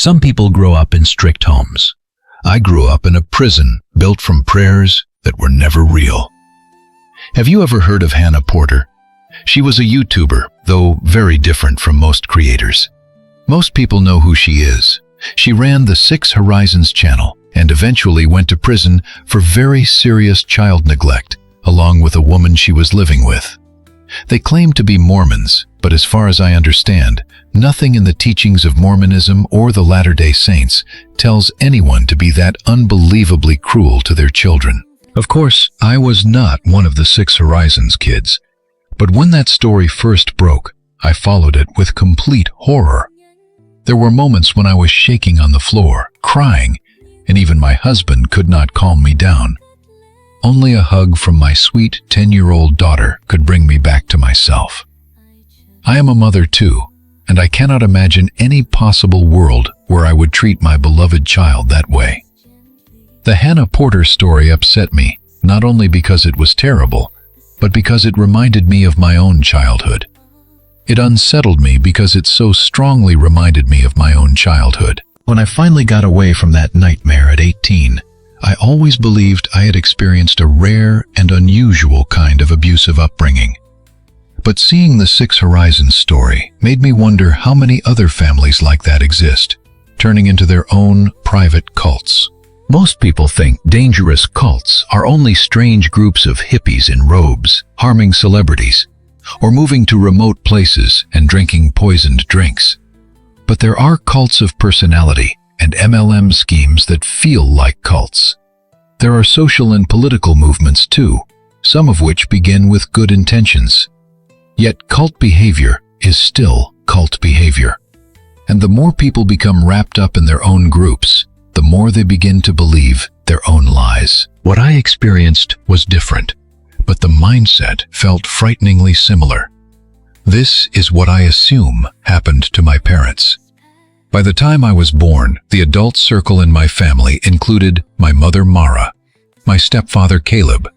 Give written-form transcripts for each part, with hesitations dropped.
Some people grow up in strict homes. I grew up in a prison built from prayers that were never real. Have you ever heard of Hannah Porter? She was a YouTuber, though very different from most creators. Most people know who she is. She ran the Six Horizons channel and eventually went to prison for very serious child neglect, along with a woman she was living with. They claim to be Mormons, but as far as I understand, nothing in the teachings of Mormonism or the Latter-day Saints tells anyone to be that unbelievably cruel to their children. Of course, I was not one of the Six Horizons kids, but when that story first broke, I followed it with complete horror. There were moments when I was shaking on the floor, crying, and even my husband could not calm me down. Only a hug from my sweet 10-year-old daughter could bring me back to myself. I am a mother too, and I cannot imagine any possible world where I would treat my beloved child that way. The Hannah Porter story upset me, not only because it was terrible, but because it reminded me of my own childhood. It unsettled me because it so strongly reminded me of my own childhood. When I finally got away from that nightmare at 18, I always believed I had experienced a rare and unusual kind of abusive upbringing. But seeing the Six Horizons story made me wonder how many other families like that exist, turning into their own private cults. Most people think dangerous cults are only strange groups of hippies in robes, harming celebrities, or moving to remote places and drinking poisoned drinks. But there are cults of personality and MLM schemes that feel like cults. There are social and political movements too, some of which begin with good intentions. Yet cult behavior is still cult behavior. And the more people become wrapped up in their own groups, the more they begin to believe their own lies. What I experienced was different, but the mindset felt frighteningly similar. This is what I assume happened to my parents. By the time I was born, the adult circle in my family included my mother Mara, my stepfather Caleb,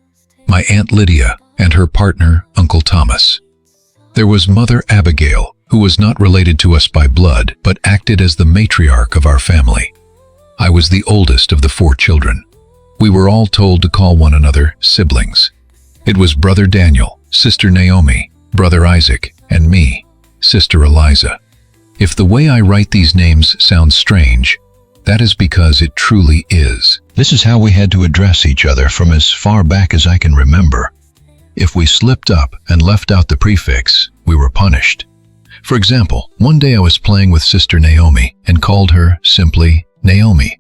my Aunt Lydia, and her partner Uncle Thomas. There was Mother Abigail, who was not related to us by blood, but acted as the matriarch of our family. I was the oldest of the 4 children. We were all told to call one another siblings. It was Brother Daniel, Sister Naomi, Brother Isaac, and me, Sister Eliza. If the way I write these names sounds strange, that is because it truly is. This is how we had to address each other from as far back as I can remember. If we slipped up and left out the prefix, we were punished. For example, one day I was playing with Sister Naomi and called her simply Naomi.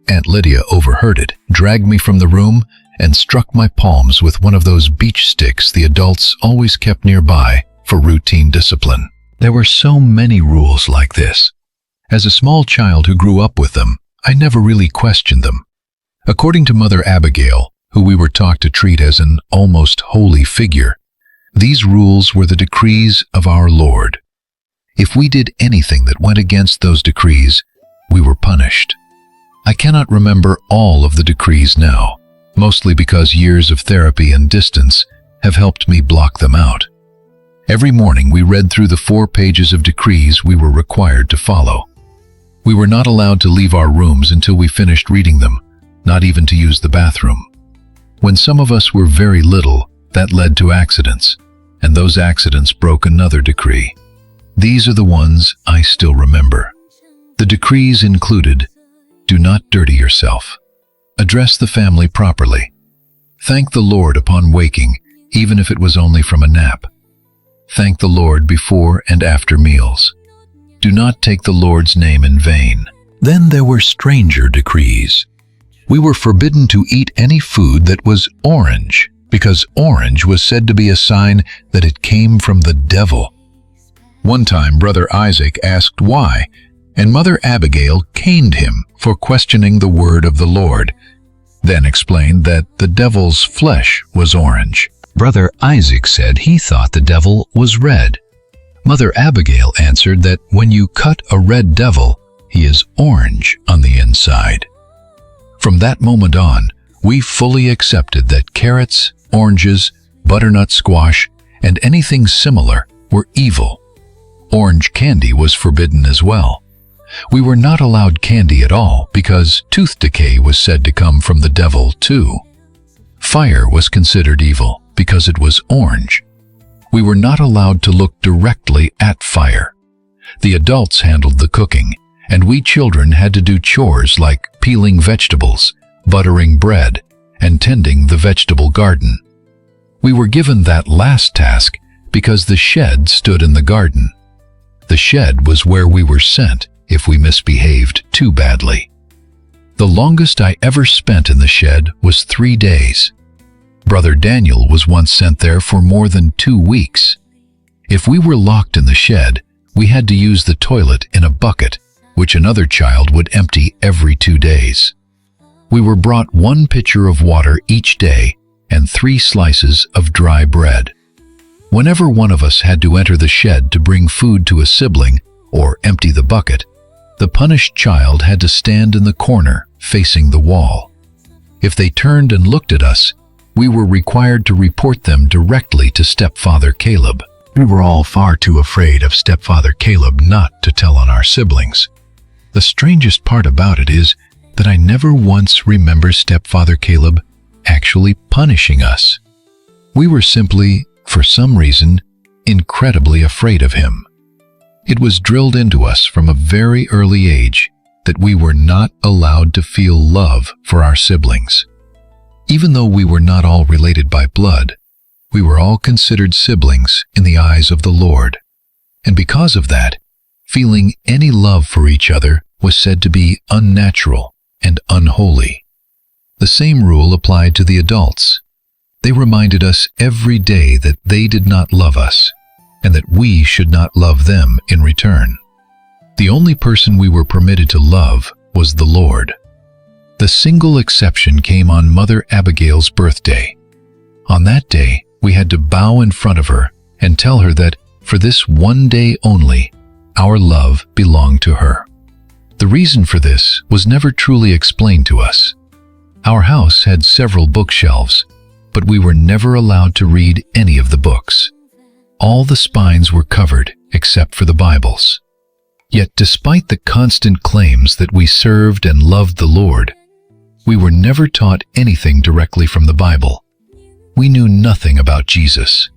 Aunt Lydia overheard it, dragged me from the room, and struck my palms with one of those beach sticks the adults always kept nearby for routine discipline. There were so many rules like this. As a small child who grew up with them, I never really questioned them. According to Mother Abigail, who we were taught to treat as an almost holy figure, these rules were the decrees of our Lord. If we did anything that went against those decrees, we were punished. I cannot remember all of the decrees now, mostly because years of therapy and distance have helped me block them out. Every morning we read through the 4 pages of decrees we were required to follow. We were not allowed to leave our rooms until we finished reading them, not even to use the bathroom. When some of us were very little, that led to accidents, and those accidents broke another decree. These are the ones I still remember. The decrees included: do not dirty yourself. Address the family properly. Thank the Lord upon waking, even if it was only from a nap. Thank the Lord before and after meals. Do not take the Lord's name in vain. Then there were stranger decrees. We were forbidden to eat any food that was orange, because orange was said to be a sign that it came from the devil. One time, Brother Isaac asked why, and Mother Abigail caned him for questioning the word of the Lord, then explained that the devil's flesh was orange. Brother Isaac said he thought the devil was red. Mother Abigail answered that when you cut a red devil, he is orange on the inside. From that moment on, we fully accepted that carrots, oranges, butternut squash, and anything similar were evil. Orange candy was forbidden as well. We were not allowed candy at all because tooth decay was said to come from the devil too. Fire was considered evil because it was orange. We were not allowed to look directly at fire. The adults handled the cooking, and we children had to do chores like peeling vegetables, buttering bread, and tending the vegetable garden. We were given that last task because the shed stood in the garden. The shed was where we were sent if we misbehaved too badly. The longest I ever spent in the shed was 3 days. Brother Daniel was once sent there for more than 2 weeks. If we were locked in the shed, we had to use the toilet in a bucket, which another child would empty every 2 days. We were brought 1 pitcher of water each day and 3 slices of dry bread. Whenever one of us had to enter the shed to bring food to a sibling or empty the bucket, the punished child had to stand in the corner facing the wall. If they turned and looked at us, we were required to report them directly to Stepfather Caleb. We were all far too afraid of Stepfather Caleb not to tell on our siblings. The strangest part about it is that I never once remember Stepfather Caleb actually punishing us. We were simply, for some reason, incredibly afraid of him. It was drilled into us from a very early age that we were not allowed to feel love for our siblings. Even though we were not all related by blood, we were all considered siblings in the eyes of the Lord. And because of that, feeling any love for each other was said to be unnatural and unholy. The same rule applied to the adults. They reminded us every day that they did not love us, and that we should not love them in return. The only person we were permitted to love was the Lord. The single exception came on Mother Abigail's birthday. On that day, we had to bow in front of her and tell her that, for this one day only, our love belonged to her. The reason for this was never truly explained to us. Our house had several bookshelves, but we were never allowed to read any of the books. All the spines were covered except for the Bibles. Yet despite the constant claims that we served and loved the Lord, we were never taught anything directly from the Bible. We knew nothing about Jesus.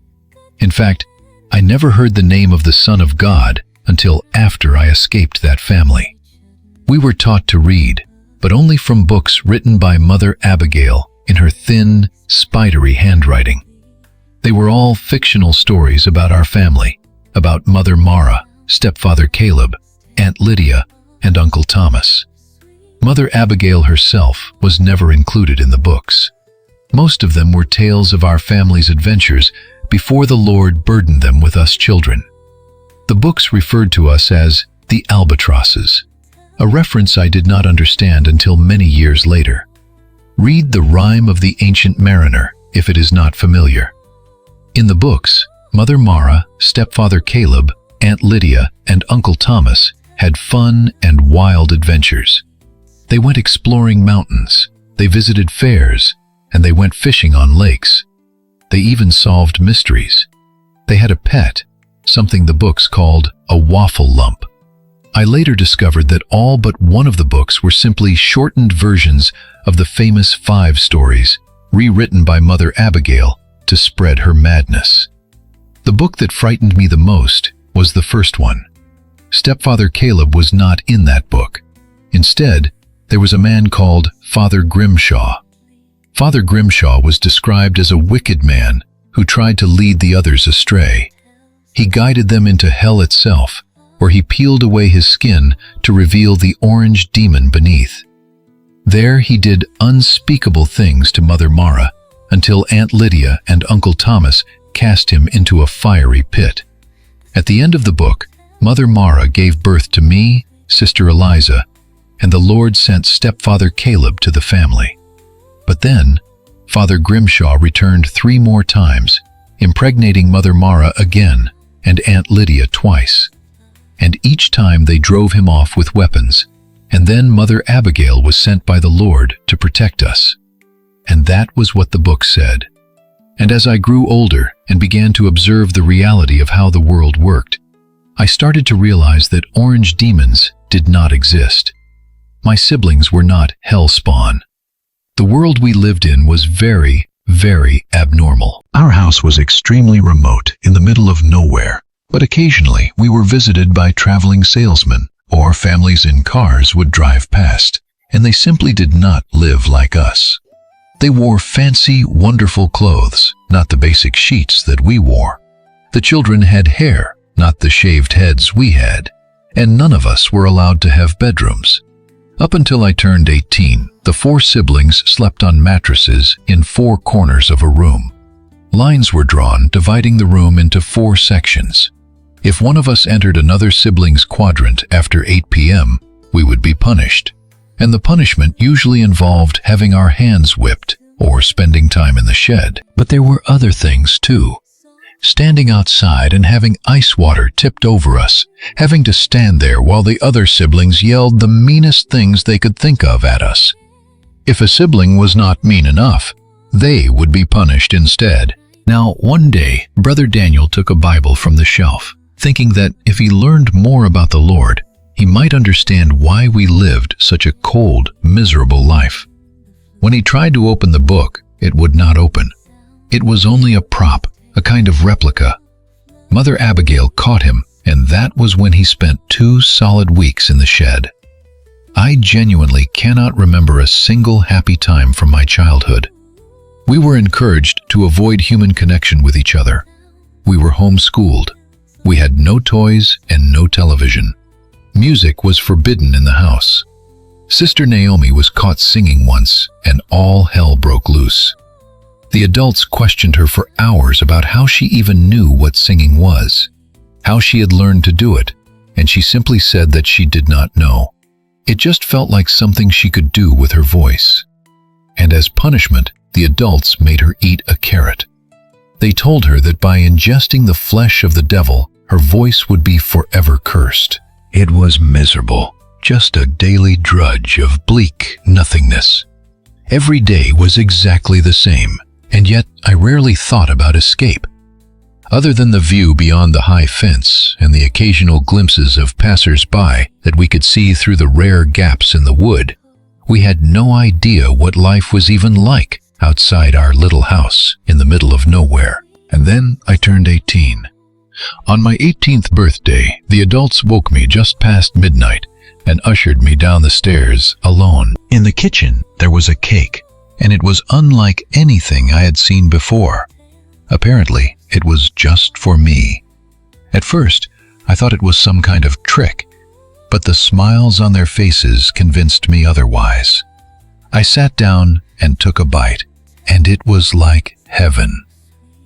In fact, I never heard the name of the Son of God until after I escaped that family. We were taught to read, but only from books written by Mother Abigail in her thin, spidery handwriting. They were all fictional stories about our family, about Mother Mara, Stepfather Caleb, Aunt Lydia, and Uncle Thomas. Mother Abigail herself was never included in the books. Most of them were tales of our family's adventures before the Lord burdened them with us children. The books referred to us as the albatrosses, a reference I did not understand until many years later. Read the Rime of the Ancient Mariner if it is not familiar. In the books, Mother Mara, Stepfather Caleb, Aunt Lydia, and Uncle Thomas had fun and wild adventures. They went exploring mountains, they visited fairs, and they went fishing on lakes. They even solved mysteries. They had a pet, something the books called a waffle lump. I later discovered that all but one of the books were simply shortened versions of the famous 5 stories, rewritten by Mother Abigail to spread her madness. The book that frightened me the most was the first one. Stepfather Caleb was not in that book. Instead, there was a man called Father Grimshaw. Father Grimshaw was described as a wicked man who tried to lead the others astray. He guided them into hell itself, where he peeled away his skin to reveal the orange demon beneath. There he did unspeakable things to Mother Mara until Aunt Lydia and Uncle Thomas cast him into a fiery pit. At the end of the book, Mother Mara gave birth to me, Sister Eliza, and the Lord sent Stepfather Caleb to the family. But then, Father Grimshaw returned 3 more times, impregnating Mother Mara again and Aunt Lydia twice. And each time they drove him off with weapons, and then Mother Abigail was sent by the Lord to protect us. And that was what the book said. And as I grew older and began to observe the reality of how the world worked, I started to realize that orange demons did not exist. My siblings were not hell spawn. The world we lived in was very, very abnormal. Our house was extremely remote in the middle of nowhere, but occasionally we were visited by traveling salesmen, or families in cars would drive past, and they simply did not live like us. They wore fancy, wonderful clothes, not the basic sheets that we wore. The children had hair, not the shaved heads we had, and none of us were allowed to have bedrooms. Up until I turned 18, the 4 siblings slept on mattresses in 4 corners of a room. Lines were drawn dividing the room into 4 sections. If one of us entered another sibling's quadrant after 8 p.m., we would be punished, and the punishment usually involved having our hands whipped or spending time in the shed. But there were other things too. Standing outside and having ice water tipped over us, having to stand there while the other siblings yelled the meanest things they could think of at us. If a sibling was not mean enough, they would be punished instead. Now, one day, Brother Daniel took a Bible from the shelf, thinking that if he learned more about the Lord, he might understand why we lived such a cold, miserable life. When he tried to open the book, it would not open. It was only a prop, a kind of replica. Mother Abigail caught him, and that was when he spent 2 solid weeks in the shed. I genuinely cannot remember a single happy time from my childhood. We were encouraged to avoid human connection with each other. We were homeschooled. We had no toys and no television. Music was forbidden in the house. Sister Naomi was caught singing once, and all hell broke loose. The adults questioned her for hours about how she even knew what singing was, how she had learned to do it, and she simply said that she did not know. It just felt like something she could do with her voice. And as punishment, the adults made her eat a carrot. They told her that by ingesting the flesh of the devil, her voice would be forever cursed. It was miserable, just a daily drudge of bleak nothingness. Every day was exactly the same, and yet I rarely thought about escape. Other than the view beyond the high fence and the occasional glimpses of passers-by that we could see through the rare gaps in the wood, we had no idea what life was even like outside our little house in the middle of nowhere. And then I turned 18. On my 18th birthday, the adults woke me just past midnight and ushered me down the stairs alone. In the kitchen, there was a cake, and it was unlike anything I had seen before. Apparently, it was just for me. At first, I thought it was some kind of trick, but the smiles on their faces convinced me otherwise. I sat down and took a bite, and it was like heaven.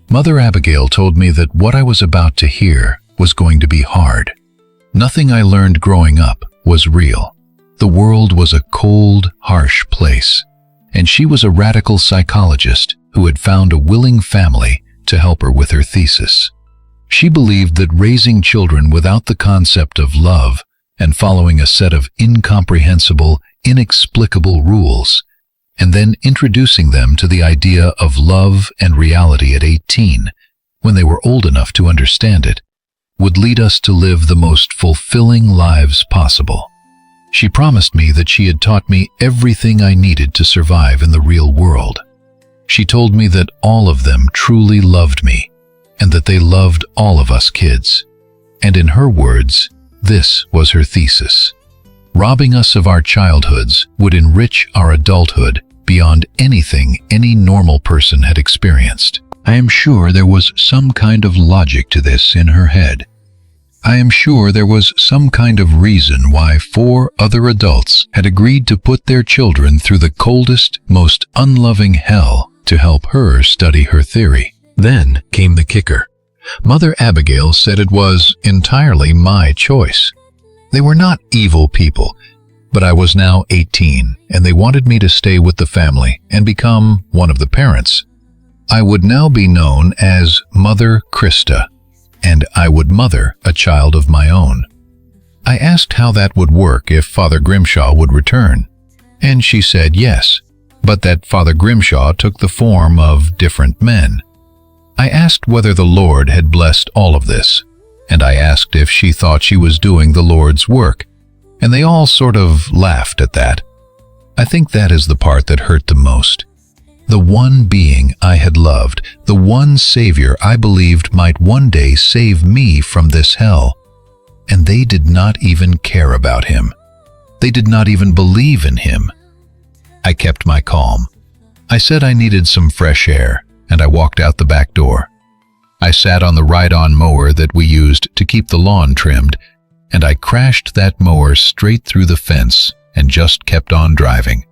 Mother Abigail told me that what I was about to hear was going to be hard. Nothing I learned growing up was real. The world was a cold, harsh place, and she was a radical psychologist who had found a willing family to help her with her thesis. She believed that raising children without the concept of love and following a set of incomprehensible, inexplicable rules, and then introducing them to the idea of love and reality at 18, when they were old enough to understand it, would lead us to live the most fulfilling lives possible. She promised me that she had taught me everything I needed to survive in the real world. She told me that all of them truly loved me, and that they loved all of us kids. And in her words, this was her thesis. Robbing us of our childhoods would enrich our adulthood beyond anything any normal person had experienced. I am sure there was some kind of logic to this in her head. I am sure there was some kind of reason why 4 other adults had agreed to put their children through the coldest, most unloving hell to help her study her theory. Then came the kicker. Mother Abigail said it was entirely my choice. They were not evil people, but I was now 18, and they wanted me to stay with the family and become one of the parents. I would now be known as Mother Krista, and I would mother a child of my own. I asked how that would work if Father Grimshaw would return, and she said yes, but that Father Grimshaw took the form of different men. I asked whether the Lord had blessed all of this, and I asked if she thought she was doing the Lord's work, and they all sort of laughed at that. I think that is the part that hurt the most. The one being I had loved, the one Savior I believed might one day save me from this hell, and they did not even care about him. They did not even believe in him. I kept my calm. I said I needed some fresh air, and I walked out the back door. I sat on the ride-on mower that we used to keep the lawn trimmed, and I crashed that mower straight through the fence and just kept on driving.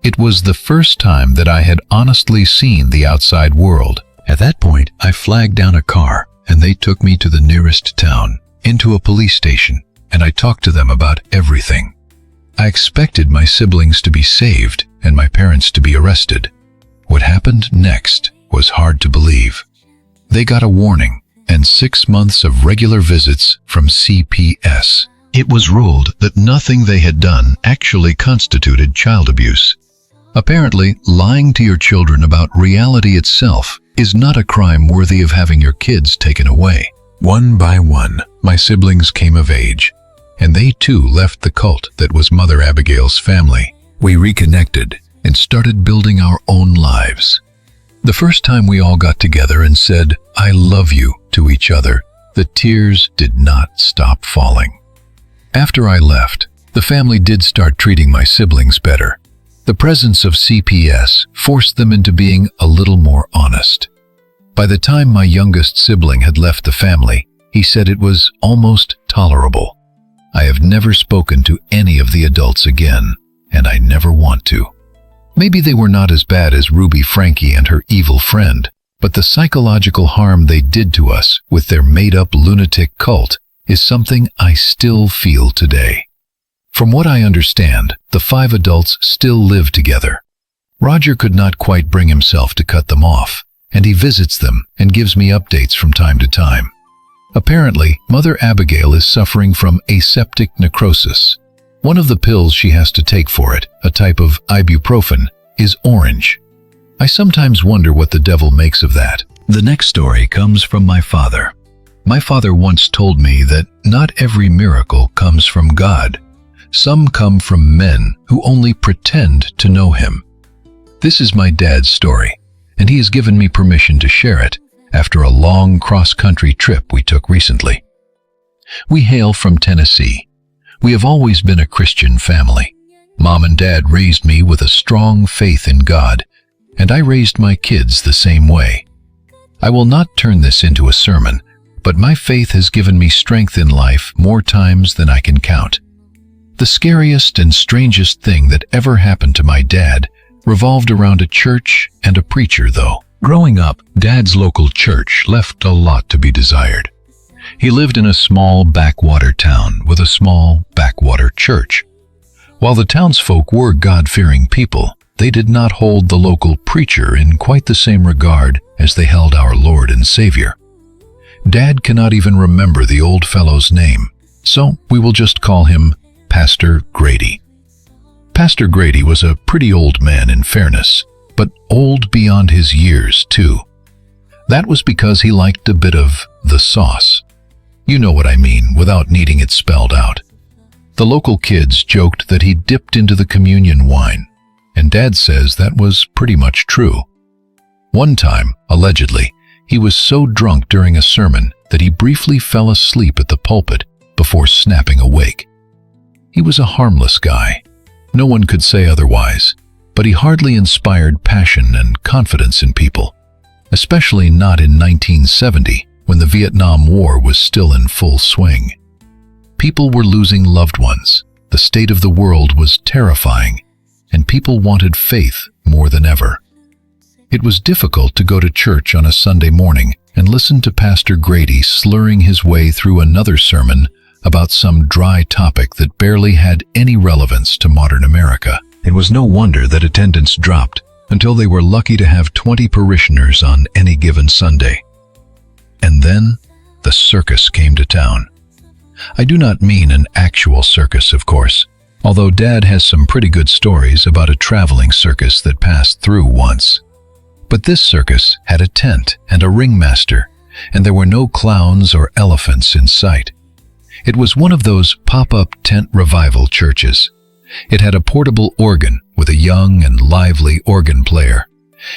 It was the first time that I had honestly seen the outside world. At that point, I flagged down a car, and they took me to the nearest town, into a police station, and I talked to them about everything. I expected my siblings to be saved and my parents to be arrested. What happened next was hard to believe. They got a warning and 6 months of regular visits from CPS. It was ruled that nothing they had done actually constituted child abuse. Apparently, lying to your children about reality itself is not a crime worthy of having your kids taken away. One by one, my siblings came of age, and they too left the cult that was Mother Abigail's family. We reconnected and started building our own lives. The first time we all got together and said, "I love you," to each other, the tears did not stop falling. After I left, the family did start treating my siblings better. The presence of CPS forced them into being a little more honest. By the time my youngest sibling had left the family, he said it was almost tolerable. I have never spoken to any of the adults again, and I never want to. Maybe they were not as bad as Ruby Frankie and her evil friend, but the psychological harm they did to us with their made-up lunatic cult is something I still feel today. From what I understand, the 5 adults still live together. Roger could not quite bring himself to cut them off, and he visits them and gives me updates from time to time. Apparently, Mother Abigail is suffering from aseptic necrosis. One of the pills she has to take for it, a type of ibuprofen, is orange. I sometimes wonder what the devil makes of that. The next story comes from my father. My father once told me that not every miracle comes from God. Some come from men who only pretend to know him. This is my dad's story, and he has given me permission to share it after a long cross-country trip we took recently. We hail from Tennessee. We have always been a Christian family. Mom and Dad raised me with a strong faith in God, and I raised my kids the same way. I will not turn this into a sermon, but my faith has given me strength in life more times than I can count. The scariest and strangest thing that ever happened to my dad revolved around a church and a preacher, though. Growing up, Dad's local church left a lot to be desired. He lived in a small backwater town with a small backwater church. While the townsfolk were God-fearing people, they did not hold the local preacher in quite the same regard as they held our Lord and Savior. Dad cannot even remember the old fellow's name, so we will just call him Pastor Grady. Pastor Grady was a pretty old man in fairness, but old beyond his years too. That was because he liked a bit of the sauce. You know what I mean without needing it spelled out. The local kids joked that he dipped into the communion wine, and Dad says that was pretty much true. One time, allegedly, he was so drunk during a sermon that he briefly fell asleep at the pulpit before snapping awake. He was a harmless guy. No one could say otherwise, but he hardly inspired passion and confidence in people, especially not in 1970 when the Vietnam War was still in full swing. People were losing loved ones, the state of the world was terrifying, and people wanted faith more than ever. It was difficult to go to church on a Sunday morning and listen to Pastor Grady slurring his way through another sermon about some dry topic that barely had any relevance to modern America. It was no wonder that attendance dropped until they were lucky to have 20 parishioners on any given Sunday. And then the circus came to town. I do not mean an actual circus, of course, although Dad has some pretty good stories about a traveling circus that passed through once. But this circus had a tent and a ringmaster, and there were no clowns or elephants in sight. It was one of those pop-up tent revival churches. It had a portable organ with a young and lively organ player,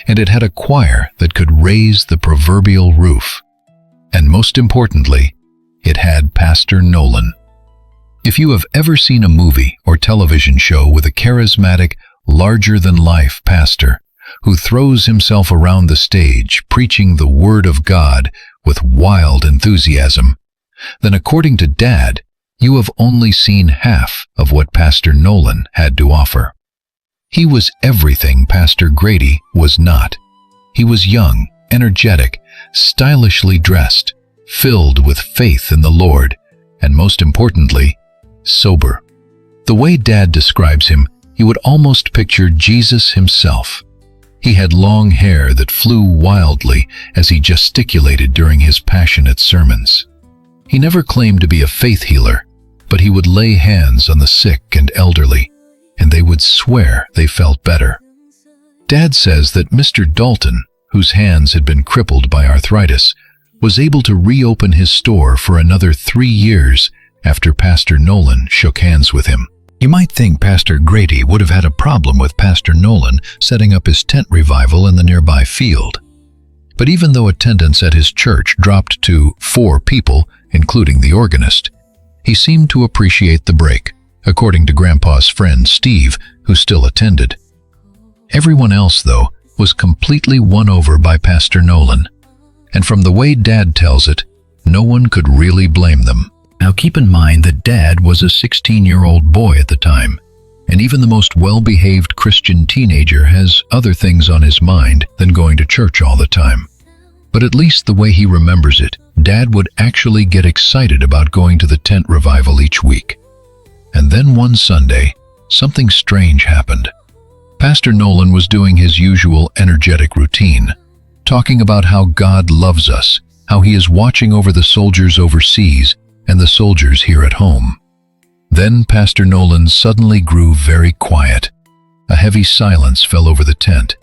and it had a choir that could raise the proverbial roof. And most importantly, it had Pastor Nolan. If you have ever seen a movie or television show with a charismatic, larger-than-life pastor who throws himself around the stage preaching the Word of God with wild enthusiasm, then according to Dad, you have only seen half of what Pastor Nolan had to offer. He was everything Pastor Grady was not. He was young, energetic, stylishly dressed, filled with faith in the Lord, and most importantly, sober. The way Dad describes him, you would almost picture Jesus himself. He had long hair that flew wildly as he gesticulated during his passionate sermons. He never claimed to be a faith healer, but he would lay hands on the sick and elderly, and they would swear they felt better. Dad says that Mr. Dalton, whose hands had been crippled by arthritis, was able to reopen his store for another 3 years after Pastor Nolan shook hands with him. You might think Pastor Grady would have had a problem with Pastor Nolan setting up his tent revival in the nearby field. But even though attendance at his church dropped to 4 people, including the organist, he seemed to appreciate the break, according to Grandpa's friend Steve, who still attended. Everyone else, though, was completely won over by Pastor Nolan, and from the way Dad tells it, no one could really blame them. Now keep in mind that Dad was a 16-year-old boy at the time, and even the most well-behaved Christian teenager has other things on his mind than going to church all the time. But at least the way he remembers it, Dad would actually get excited about going to the tent revival each week. And then one Sunday, something strange happened. Pastor Nolan was doing his usual energetic routine, talking about how God loves us, how he is watching over the soldiers overseas and the soldiers here at home. Then Pastor Nolan suddenly grew very quiet. A heavy silence fell over the tent.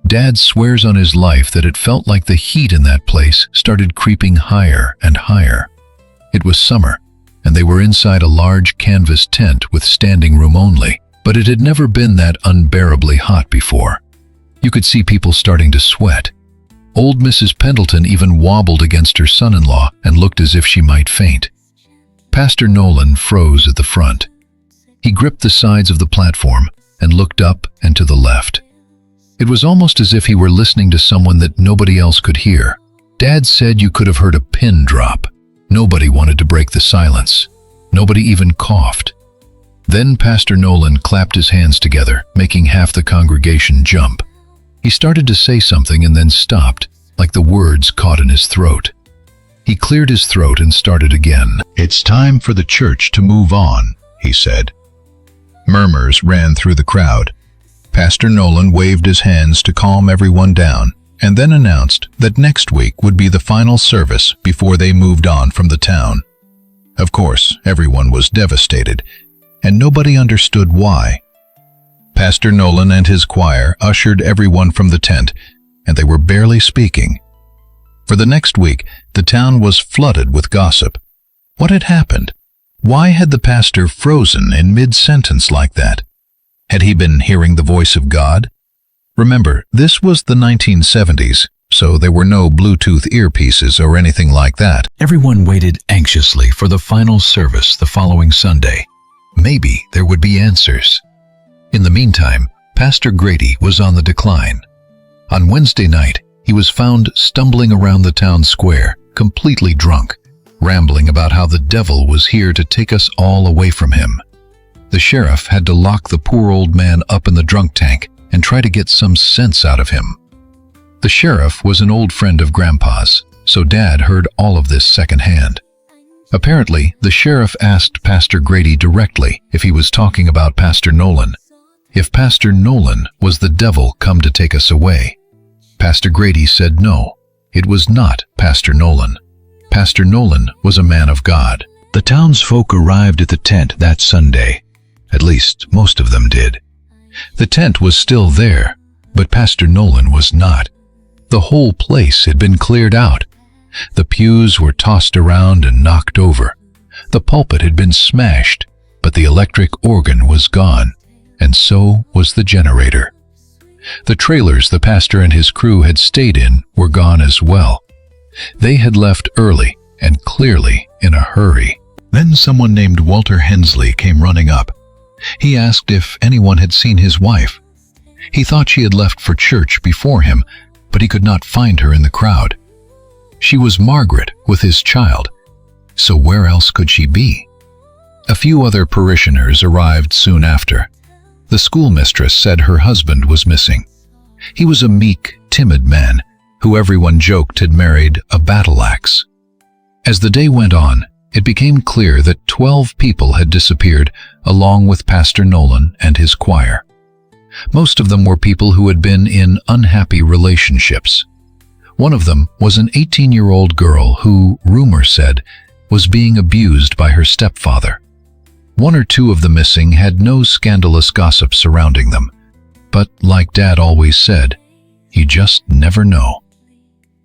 Dad swears on his life that it felt like the heat in that place started creeping higher and higher. It was summer, and they were inside a large canvas tent with standing room only, but it had never been that unbearably hot before. You could see people starting to sweat. Old Mrs. Pendleton even wobbled against her son-in-law and looked as if she might faint. Pastor Nolan froze at the front. He gripped the sides of the platform and looked up and to the left. It was almost as if he were listening to someone that nobody else could hear. Dad said you could have heard a pin drop. Nobody wanted to break the silence. Nobody even coughed. Then Pastor Nolan clapped his hands together, making half the congregation jump. He started to say something and then stopped, like the words caught in his throat. He cleared his throat and started again. "It's time for the church to move on," he said. Murmurs ran through the crowd. Pastor Nolan waved his hands to calm everyone down, and then announced that next week would be the final service before they moved on from the town. Of course, everyone was devastated, and nobody understood why. Pastor Nolan and his choir ushered everyone from the tent, and they were barely speaking. For the next week, the town was flooded with gossip. What had happened? Why had the pastor frozen in mid-sentence like that? Had he been hearing the voice of God? Remember, this was the 1970s, so there were no Bluetooth earpieces or anything like that. Everyone waited anxiously for the final service the following Sunday. Maybe there would be answers. In the meantime, Pastor Grady was on the decline. On Wednesday night, he was found stumbling around the town square, completely drunk, rambling about how the devil was here to take us all away from him. The sheriff had to lock the poor old man up in the drunk tank and try to get some sense out of him. The sheriff was an old friend of Grandpa's, so Dad heard all of this secondhand. Apparently, the sheriff asked Pastor Grady directly if he was talking about Pastor Nolan. If Pastor Nolan was the devil come to take us away. Pastor Grady said no, it was not Pastor Nolan. Pastor Nolan was a man of God. The townsfolk arrived at the tent that Sunday. At least, most of them did. The tent was still there, but Pastor Nolan was not. The whole place had been cleared out. The pews were tossed around and knocked over. The pulpit had been smashed, but the electric organ was gone, and so was the generator. The trailers the pastor and his crew had stayed in were gone as well. They had left early and clearly in a hurry. Then someone named Walter Hensley came running up. He asked if anyone had seen his wife. He thought she had left for church before him, but he could not find her in the crowd. She was Margaret with his child, so where else could she be? A few other parishioners arrived soon after. The schoolmistress said her husband was missing. He was a meek, timid man who everyone joked had married a battle axe. As the day went on, it became clear that 12 people had disappeared along with Pastor Nolan and his choir. Most of them were people who had been in unhappy relationships. One of them was an 18-year-old girl who, rumor said, was being abused by her stepfather. One or two of the missing had no scandalous gossip surrounding them, but like Dad always said, you just never know.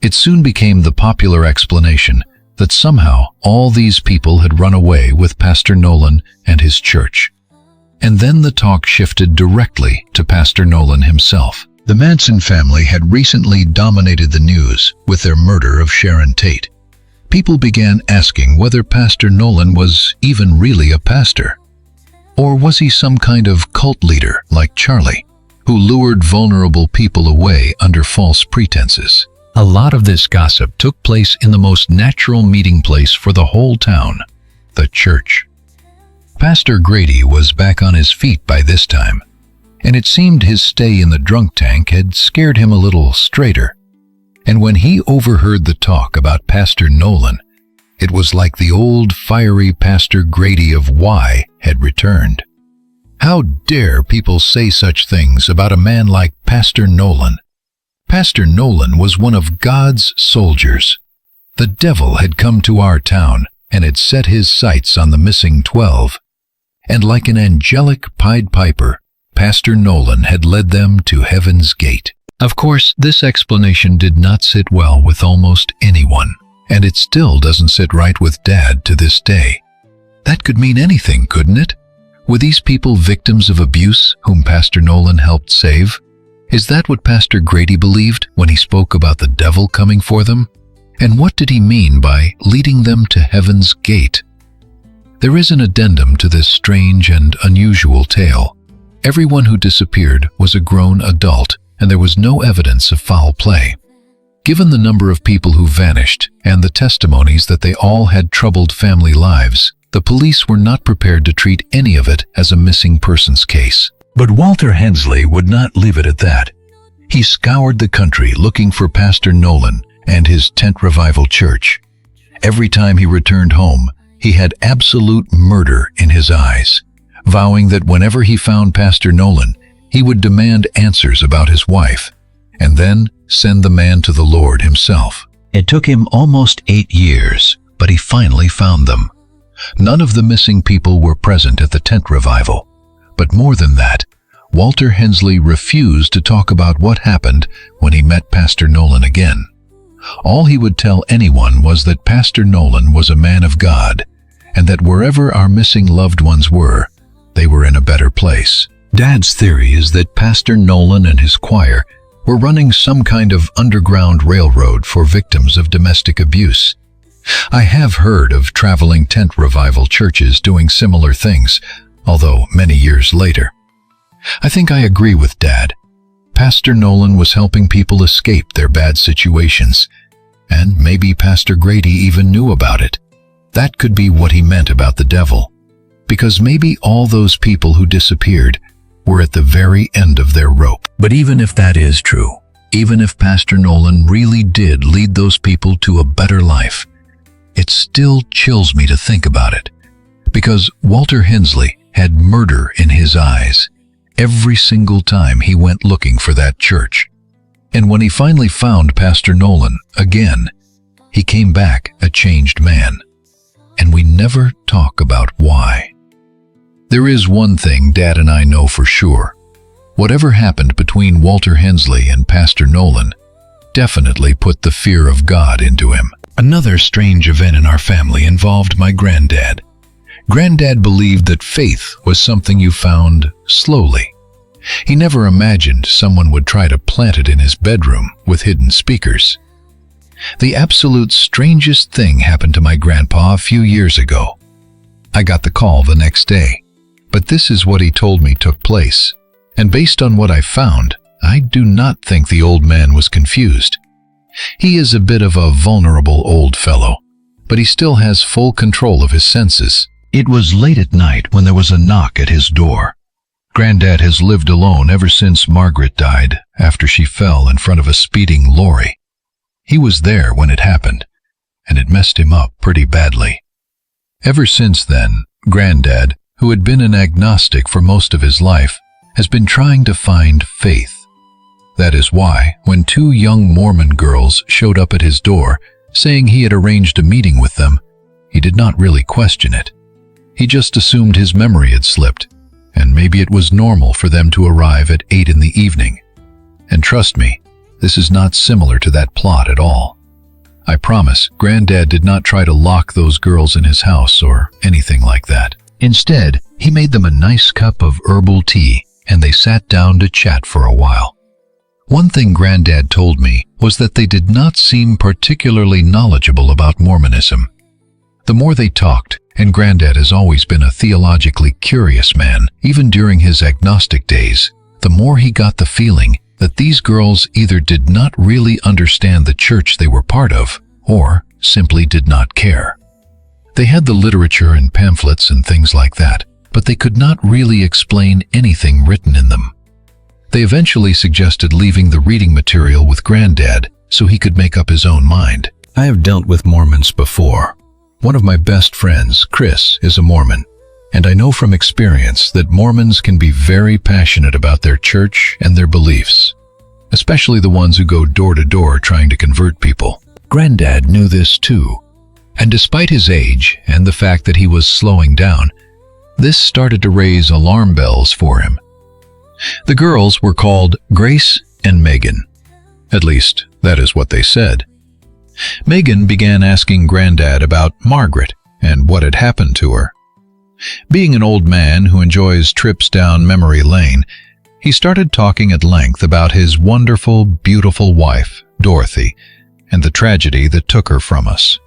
It soon became the popular explanation that somehow all these people had run away with Pastor Nolan and his church. And then the talk shifted directly to Pastor Nolan himself. The Manson family had recently dominated the news with their murder of Sharon Tate. People began asking whether Pastor Nolan was even really a pastor. Or was he some kind of cult leader like Charlie, who lured vulnerable people away under false pretenses? A lot of this gossip took place in the most natural meeting place for the whole town, the church. Pastor Grady was back on his feet by this time, and it seemed his stay in the drunk tank had scared him a little straighter. And when he overheard the talk about Pastor Nolan, it was like the old fiery Pastor Grady of Why had returned. How dare people say such things about a man like Pastor Nolan? Pastor Nolan was one of God's soldiers. The devil had come to our town and had set his sights on the missing 12. And like an angelic Pied Piper, Pastor Nolan had led them to heaven's gate. Of course, this explanation did not sit well with almost anyone, and it still doesn't sit right with Dad to this day. That could mean anything, couldn't it? Were these people victims of abuse whom Pastor Nolan helped save? Is that what Pastor Grady believed when he spoke about the devil coming for them? And what did he mean by leading them to heaven's gate? There is an addendum to this strange and unusual tale. Everyone who disappeared was a grown adult, and there was no evidence of foul play. Given the number of people who vanished and the testimonies that they all had troubled family lives, the police were not prepared to treat any of it as a missing persons case. But Walter Hensley would not leave it at that. He scoured the country looking for Pastor Nolan and his tent revival church. Every time he returned home, he had absolute murder in his eyes, vowing that whenever he found Pastor Nolan, he would demand answers about his wife, and then send the man to the Lord himself. It took him almost 8 years, but he finally found them. None of the missing people were present at the tent revival. But more than that, Walter Hensley refused to talk about what happened when he met Pastor Nolan again. All he would tell anyone was that Pastor Nolan was a man of God, and that wherever our missing loved ones were, they were in a better place. Dad's theory is that Pastor Nolan and his choir were running some kind of underground railroad for victims of domestic abuse. I have heard of traveling tent revival churches doing similar things, although many years later. I think I agree with Dad. Pastor Nolan was helping people escape their bad situations, and maybe Pastor Grady even knew about it. That could be what he meant about the devil, because maybe all those people who disappeared were at the very end of their rope. But even if that is true, even if Pastor Nolan really did lead those people to a better life, it still chills me to think about it, because Walter Hensley had murder in his eyes every single time he went looking for that church. And when he finally found Pastor Nolan again, he came back a changed man. And we never talk about why. There is one thing Dad and I know for sure. Whatever happened between Walter Hensley and Pastor Nolan definitely put the fear of God into him. Another strange event in our family involved my granddad. Granddad believed that faith was something you found slowly. He never imagined someone would try to plant it in his bedroom with hidden speakers. The absolute strangest thing happened to my grandpa a few years ago. I got the call the next day, but this is what he told me took place. And based on what I found, I do not think the old man was confused. He is a bit of a vulnerable old fellow, but he still has full control of his senses. It was late at night when there was a knock at his door. Granddad has lived alone ever since Margaret died after she fell in front of a speeding lorry. He was there when it happened, and it messed him up pretty badly. Ever since then, Granddad, who had been an agnostic for most of his life, has been trying to find faith. That is why, when two young Mormon girls showed up at his door, saying he had arranged a meeting with them, he did not really question it. He just assumed his memory had slipped, and maybe it was normal for them to arrive at 8 in the evening. And trust me, this is not similar to that plot at all. I promise, Granddad did not try to lock those girls in his house or anything like that. Instead, he made them a nice cup of herbal tea, and they sat down to chat for a while. One thing Granddad told me was that they did not seem particularly knowledgeable about Mormonism. The more they talked, and Granddad has always been a theologically curious man, even during his agnostic days, the more he got the feeling that these girls either did not really understand the church they were part of, or simply did not care. They had the literature and pamphlets and things like that, but they could not really explain anything written in them. They eventually suggested leaving the reading material with Granddad so he could make up his own mind. I have dealt with Mormons before. One of my best friends, Chris, is a Mormon, and I know from experience that Mormons can be very passionate about their church and their beliefs, especially the ones who go door to door trying to convert people. Granddad knew this too, and despite his age and the fact that he was slowing down, this started to raise alarm bells for him. The girls were called Grace and Megan. At least, that is what they said. Megan began asking Granddad about Margaret and what had happened to her. Being an old man who enjoys trips down memory lane, he started talking at length about his wonderful, beautiful wife, Dorothy, and the tragedy that took her from us.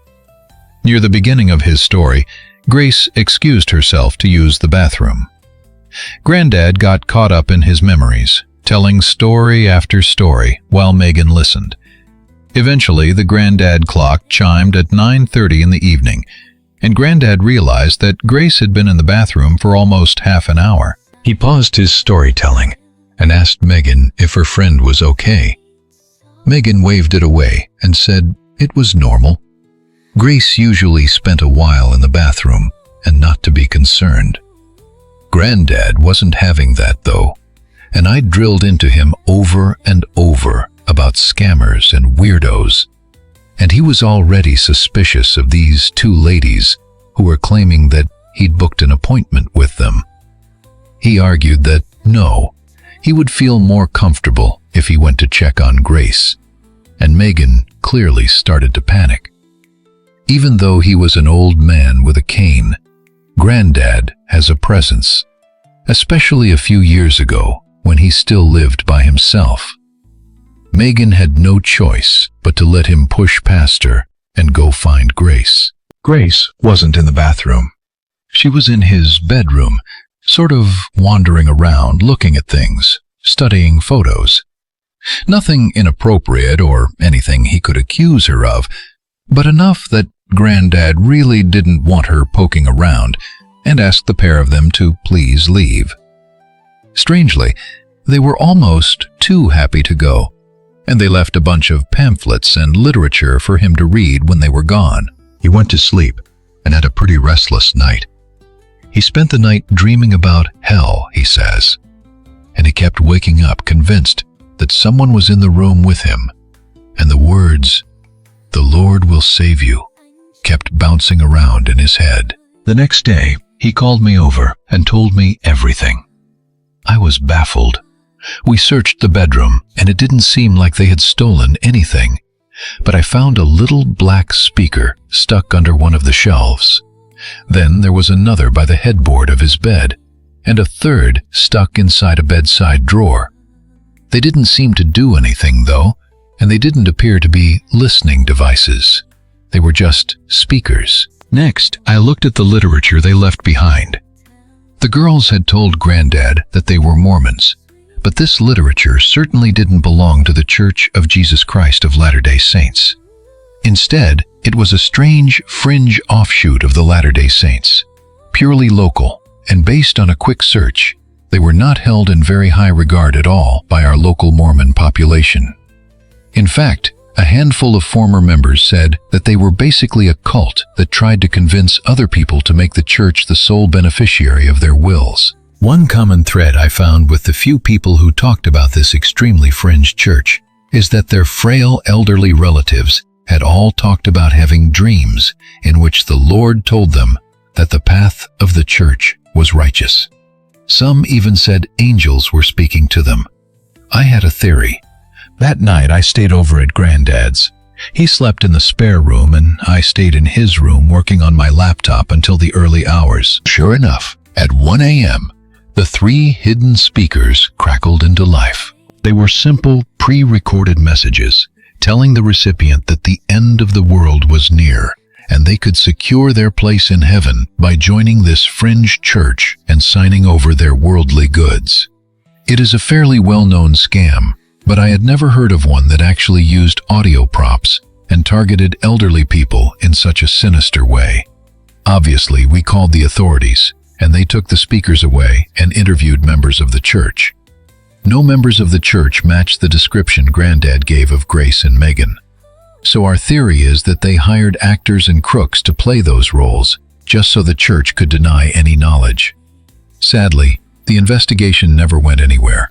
Near the beginning of his story, Grace excused herself to use the bathroom. Granddad got caught up in his memories, telling story after story while Megan listened. Eventually, the Granddad clock chimed at 9:30 in the evening, and Granddad realized that Grace had been in the bathroom for almost half an hour. He paused his storytelling and asked Megan if her friend was okay. Megan waved it away and said it was normal. Grace usually spent a while in the bathroom and not to be concerned. Granddad wasn't having that though, and I drilled into him over and over about scammers and weirdos, and he was already suspicious of these two ladies who were claiming that he'd booked an appointment with them. He argued that no, he would feel more comfortable if he went to check on Grace, and Megan clearly started to panic. Even though he was an old man with a cane, Granddad has a presence, especially a few years ago when he still lived by himself. Megan had no choice but to let him push past her and go find Grace. Grace wasn't in the bathroom. She was in his bedroom, sort of wandering around, looking at things, studying photos. Nothing inappropriate or anything he could accuse her of, but enough that Granddad really didn't want her poking around and asked the pair of them to please leave. Strangely, they were almost too happy to go, and they left a bunch of pamphlets and literature for him to read when they were gone. He went to sleep and had a pretty restless night. He spent the night dreaming about hell, he says, and he kept waking up convinced that someone was in the room with him, and the words, "The Lord will save you," kept bouncing around in his head. The next day, he called me over and told me everything. I was baffled. We searched the bedroom, and it didn't seem like they had stolen anything. but I found a little black speaker stuck under one of the shelves. Then there was another by the headboard of his bed, and a third stuck inside a bedside drawer. They didn't seem to do anything, though, and they didn't appear to be listening devices. They were just speakers. Next, I looked at the literature they left behind. The girls had told Granddad that they were Mormons, but this literature certainly didn't belong to the Church of Jesus Christ of Latter-day Saints. Instead, it was a strange fringe offshoot of the Latter-day Saints, purely local, and based on a quick search, they were not held in very high regard at all by our local Mormon population. In fact, a handful of former members said that they were basically a cult that tried to convince other people to make the church the sole beneficiary of their wills. One common thread I found with the few people who talked about this extremely fringe church is that their frail elderly relatives had all talked about having dreams in which the Lord told them that the path of the church was righteous. Some even said angels were speaking to them. I had a theory. That night I stayed over at Granddad's. He slept in the spare room and I stayed in his room working on my laptop until the early hours. Sure enough, at 1 a.m., the 3 hidden speakers crackled into life. They were simple, pre-recorded messages telling the recipient that the end of the world was near and they could secure their place in heaven by joining this fringe church and signing over their worldly goods. It is a fairly well-known scam, but I had never heard of one that actually used audio props and targeted elderly people in such a sinister way. Obviously, we called the authorities, and they took the speakers away and interviewed members of the church. No members of the church matched the description Granddad gave of Grace and Megan. So our theory is that they hired actors and crooks to play those roles, just so the church could deny any knowledge. Sadly, the investigation never went anywhere.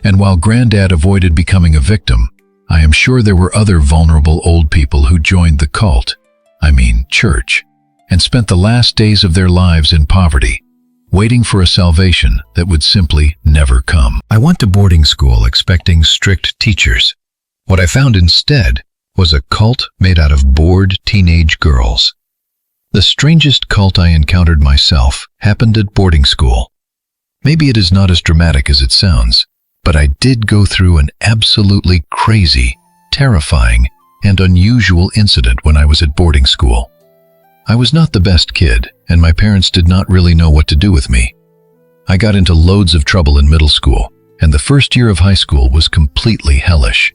And while Granddad avoided becoming a victim, I am sure there were other vulnerable old people who joined the cult, church, and spent the last days of their lives in poverty, waiting for a salvation that would simply never come. I went to boarding school expecting strict teachers. What I found instead was a cult made out of bored teenage girls. The strangest cult I encountered myself happened at boarding school. Maybe it is not as dramatic as it sounds, but I did go through an absolutely crazy, terrifying, and unusual incident when I was at boarding school. I was not the best kid, and my parents did not really know what to do with me. I got into loads of trouble in middle school, and the first year of high school was completely hellish.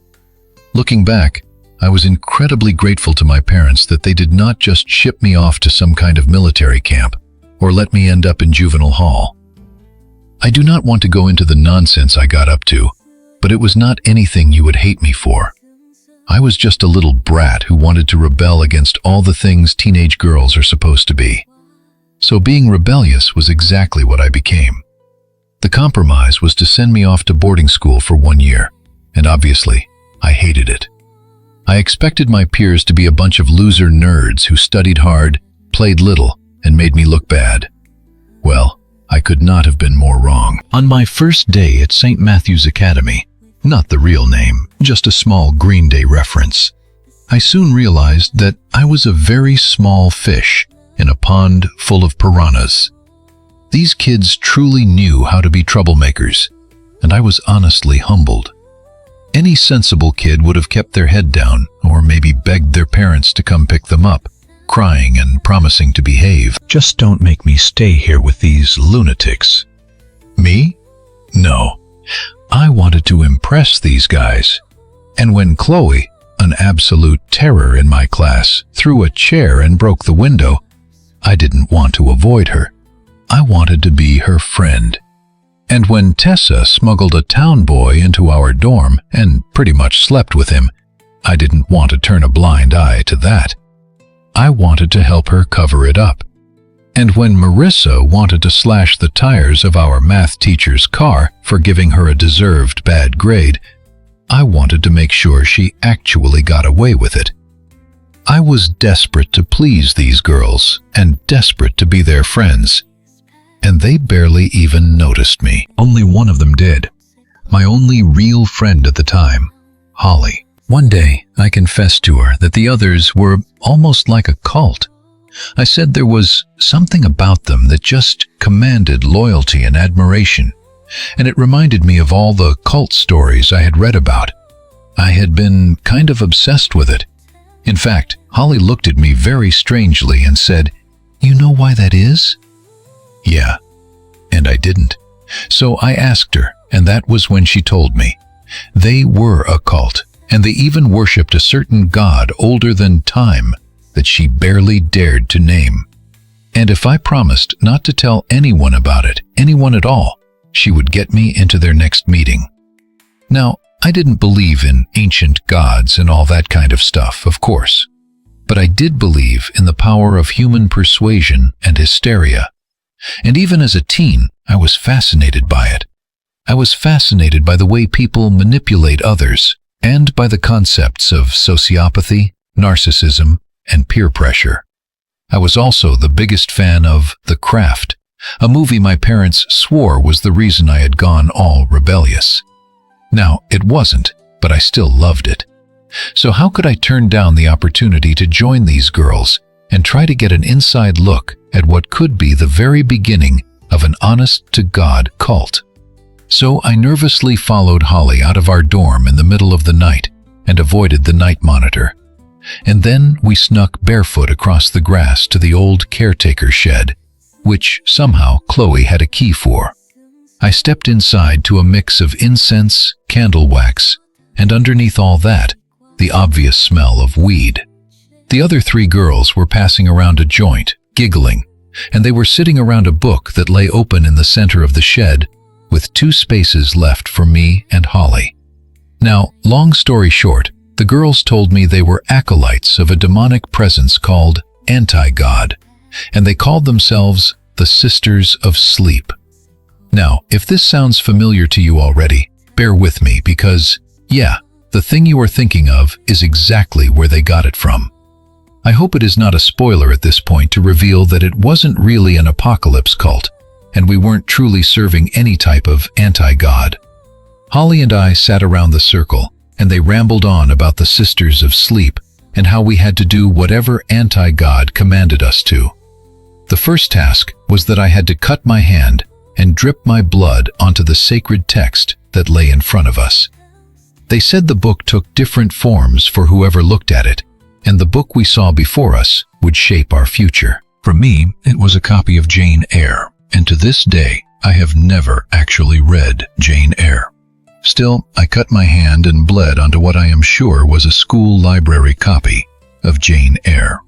Looking back, I was incredibly grateful to my parents that they did not just ship me off to some kind of military camp or let me end up in juvenile hall. I do not want to go into the nonsense I got up to, but it was not anything you would hate me for. I was just a little brat who wanted to rebel against all the things teenage girls are supposed to be. So being rebellious was exactly what I became. The compromise was to send me off to boarding school for 1 year, and obviously, I hated it. I expected my peers to be a bunch of loser nerds who studied hard, played little, and made me look bad. Well, I could not have been more wrong. On my first day at St. Matthew's Academy, not the real name, just a small Green Day reference, I soon realized that I was a very small fish in a pond full of piranhas. These kids truly knew how to be troublemakers, and I was honestly humbled. Any sensible kid would have kept their head down or maybe begged their parents to come pick them up, crying and promising to behave. Just don't make me stay here with these lunatics. Me? No. I wanted to impress these guys. And when Chloe, an absolute terror in my class, threw a chair and broke the window, I didn't want to avoid her. I wanted to be her friend. And when Tessa smuggled a town boy into our dorm and pretty much slept with him, I didn't want to turn a blind eye to that. I wanted to help her cover it up. And when Marissa wanted to slash the tires of our math teacher's car for giving her a deserved bad grade, I wanted to make sure she actually got away with it. I was desperate to please these girls and desperate to be their friends. And they barely even noticed me. Only one of them did. My only real friend at the time, Holly. One day, I confessed to her that the others were almost like a cult. I said there was something about them that just commanded loyalty and admiration, and it reminded me of all the cult stories I had read about. I had been kind of obsessed with it. In fact, Holly looked at me very strangely and said, "You know why that is?" Yeah, and I didn't. So I asked her, and that was when she told me. They were a cult, and they even worshipped a certain god older than time that she barely dared to name. And if I promised not to tell anyone about it, anyone at all, she would get me into their next meeting. Now, I didn't believe in ancient gods and all that kind of stuff, of course. But I did believe in the power of human persuasion and hysteria. And even as a teen, I was fascinated by it. I was fascinated by the way people manipulate others, and by the concepts of sociopathy, narcissism, and peer pressure. I was also the biggest fan of The Craft, a movie my parents swore was the reason I had gone all rebellious. Now, it wasn't, but I still loved it. So how could I turn down the opportunity to join these girls and try to get an inside look at what could be the very beginning of an honest-to-God cult? So I nervously followed Holly out of our dorm in the middle of the night and avoided the night monitor. And then we snuck barefoot across the grass to the old caretaker shed, which somehow Chloe had a key for. I stepped inside to a mix of incense, candle wax, and underneath all that, the obvious smell of weed. The other 3 girls were passing around a joint, giggling, and they were sitting around a book that lay open in the center of the shed, with 2 spaces left for me and Holly. Now, long story short, the girls told me they were acolytes of a demonic presence called Anti-God, and they called themselves the Sisters of Sleep. Now, if this sounds familiar to you already, bear with me because, yeah, the thing you are thinking of is exactly where they got it from. I hope it is not a spoiler at this point to reveal that it wasn't really an apocalypse cult, and we weren't truly serving any type of anti-God. Holly and I sat around the circle, and they rambled on about the Sisters of Sleep and how we had to do whatever anti-God commanded us to. The first task was that I had to cut my hand and drip my blood onto the sacred text that lay in front of us. They said the book took different forms for whoever looked at it, and the book we saw before us would shape our future. For me, it was a copy of Jane Eyre, and to this day, I have never actually read Jane Eyre. Still, I cut my hand and bled onto what I am sure was a school library copy of Jane Eyre.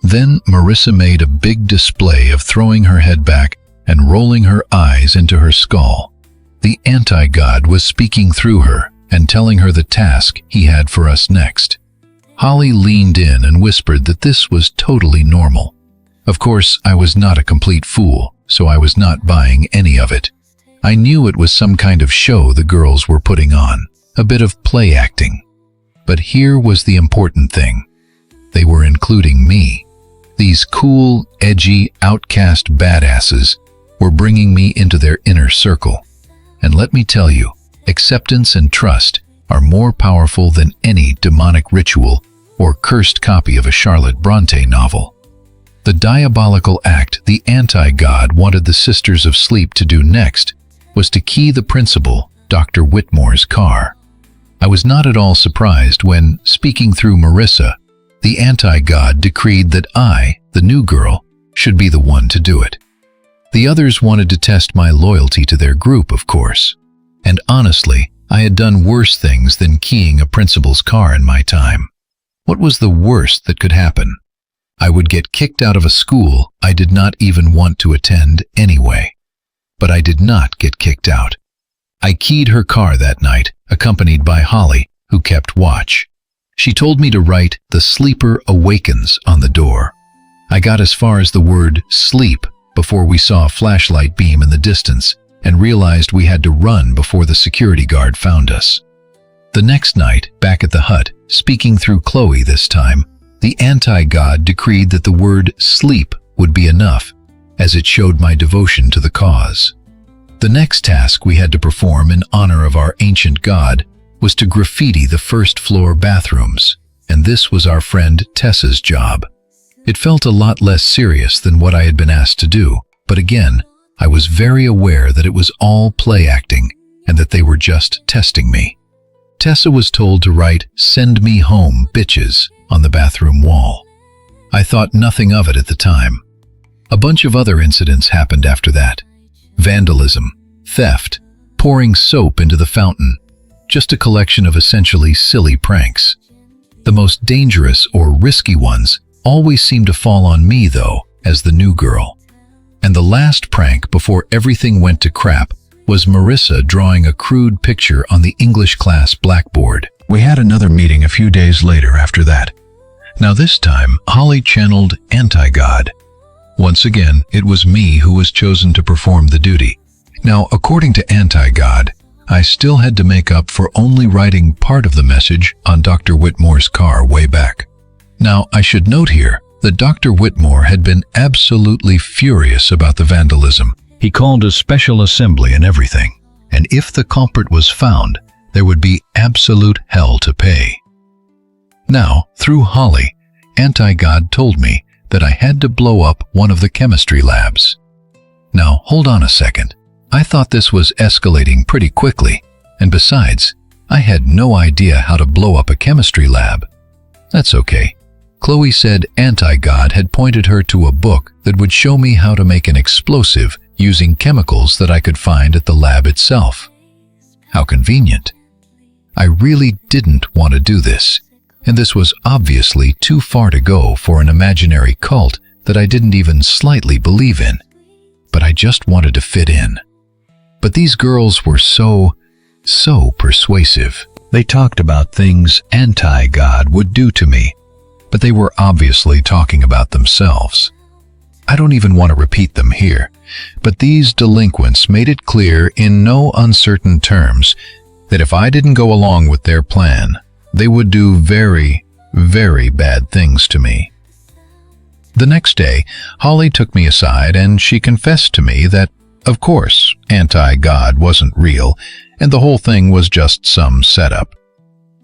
Then Marissa made a big display of throwing her head back and rolling her eyes into her skull. The anti-God was speaking through her and telling her the task he had for us next. Holly leaned in and whispered that this was totally normal. Of course, I was not a complete fool, so I was not buying any of it. I knew it was some kind of show the girls were putting on, a bit of play acting. But here was the important thing. They were including me. These cool, edgy, outcast badasses were bringing me into their inner circle. And let me tell you, acceptance and trust are more powerful than any demonic ritual or cursed copy of a Charlotte Bronte novel. The diabolical act the anti-God wanted the Sisters of Sleep to do next was to key the principal, Dr. Whitmore's car. I was not at all surprised when, speaking through Marissa, the anti-God decreed that I, the new girl, should be the one to do it. The others wanted to test my loyalty to their group, of course. And honestly, I had done worse things than keying a principal's car in my time. What was the worst that could happen? I would get kicked out of a school I did not even want to attend anyway. But I did not get kicked out. I keyed her car that night, accompanied by Holly, who kept watch. She told me to write "The Sleeper Awakens" on the door. I got as far as the word "sleep" before we saw a flashlight beam in the distance and realized we had to run before the security guard found us. The next night, back at the hut, speaking through Chloe this time, the anti-God decreed that the word "sleep" would be enough, as it showed my devotion to the cause. The next task we had to perform in honor of our ancient God was to graffiti the first-floor bathrooms, and this was our friend Tessa's job. It felt a lot less serious than what I had been asked to do, but again, I was very aware that it was all play acting and that they were just testing me. Tessa was told to write "Send me home, bitches" on the bathroom wall. I thought nothing of it at the time. A bunch of other incidents happened after that. Vandalism, theft, pouring soap into the fountain, just a collection of essentially silly pranks. The most dangerous or risky ones always seemed to fall on me, though, as the new girl. And the last prank before everything went to crap was Marissa drawing a crude picture on the English class blackboard. We had another meeting a few days later after that. Now this time, Holly channeled anti-God. Once again, it was me who was chosen to perform the duty. Now, according to anti-God, I still had to make up for only writing part of the message on Dr. Whitmore's car way back. Now, I should note here that Dr. Whitmore had been absolutely furious about the vandalism. He called a special assembly and everything, and if the culprit was found, there would be absolute hell to pay. Now, through Holly, anti-God told me that I had to blow up one of the chemistry labs. Now, hold on a second. I thought this was escalating pretty quickly, and besides, I had no idea how to blow up a chemistry lab. That's okay. Chloe said anti-God had pointed her to a book that would show me how to make an explosive using chemicals that I could find at the lab itself. How convenient. I really didn't want to do this, and this was obviously too far to go for an imaginary cult that I didn't even slightly believe in. But I just wanted to fit in. But these girls were so persuasive. They talked about things anti-God would do to me, but they were obviously talking about themselves. I don't even want to repeat them here, but these delinquents made it clear in no uncertain terms that if I didn't go along with their plan, they would do very, very bad things to me. The next day, Holly took me aside and she confessed to me that, of course, anti-God wasn't real, and the whole thing was just some setup.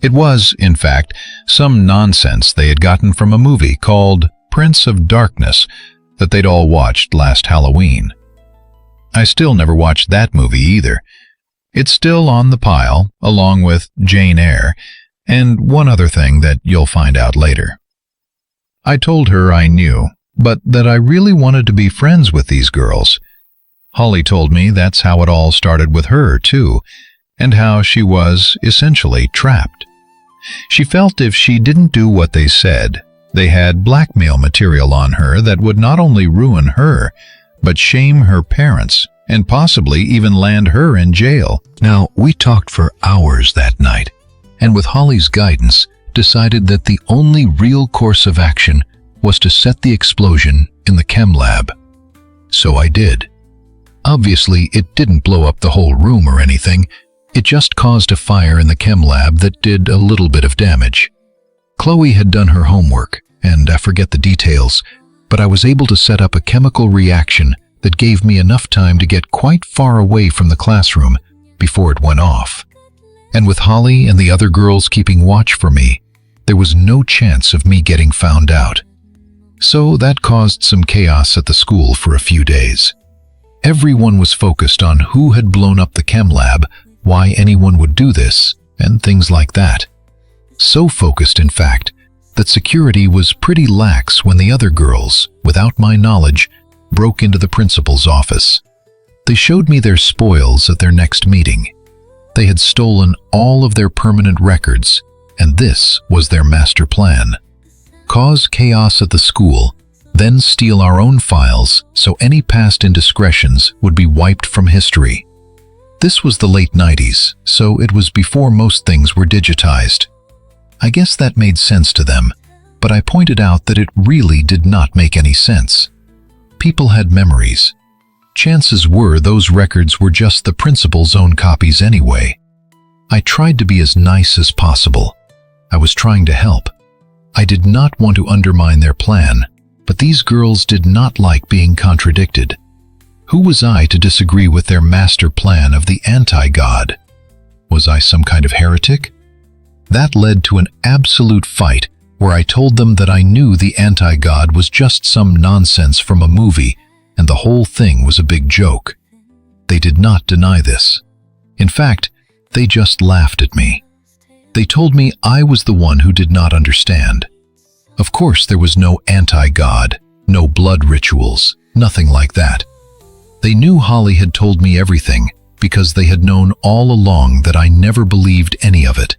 It was, in fact, some nonsense they had gotten from a movie called Prince of Darkness that they'd all watched last Halloween. I still never watched that movie either. It's still on the pile, along with Jane Eyre, and one other thing that you'll find out later. I told her I knew, but that I really wanted to be friends with these girls. Holly told me that's how it all started with her, too, and how she was essentially trapped. She felt if she didn't do what they said, they had blackmail material on her that would not only ruin her, but shame her parents, and possibly even land her in jail. Now, we talked for hours that night, and with Holly's guidance, decided that the only real course of action was to set the explosion in the chem lab. So I did. Obviously, it didn't blow up the whole room or anything. It just caused a fire in the chem lab that did a little bit of damage. Chloe had done her homework, and I forget the details, but I was able to set up a chemical reaction that gave me enough time to get quite far away from the classroom before it went off. And with Holly and the other girls keeping watch for me, there was no chance of me getting found out. So that caused some chaos at the school for a few days. Everyone was focused on who had blown up the chem lab, why anyone would do this, and things like that. So focused, in fact, that security was pretty lax when the other girls, without my knowledge, broke into the principal's office. They showed me their spoils at their next meeting. They had stolen all of their permanent records, and this was their master plan. Cause chaos at the school, then steal our own files so any past indiscretions would be wiped from history. This was the late 90s, so it was before most things were digitized. I guess that made sense to them, but I pointed out that it really did not make any sense. People had memories. Chances were those records were just the principal's own copies anyway. I tried to be as nice as possible. I was trying to help. I did not want to undermine their plan, but these girls did not like being contradicted. Who was I to disagree with their master plan of the anti-God? Was I some kind of heretic? That led to an absolute fight where I told them that I knew the anti-God was just some nonsense from a movie and the whole thing was a big joke. They did not deny this. In fact, they just laughed at me. They told me I was the one who did not understand. Of course, there was no anti-God, no blood rituals, nothing like that. They knew Holly had told me everything because they had known all along that I never believed any of it.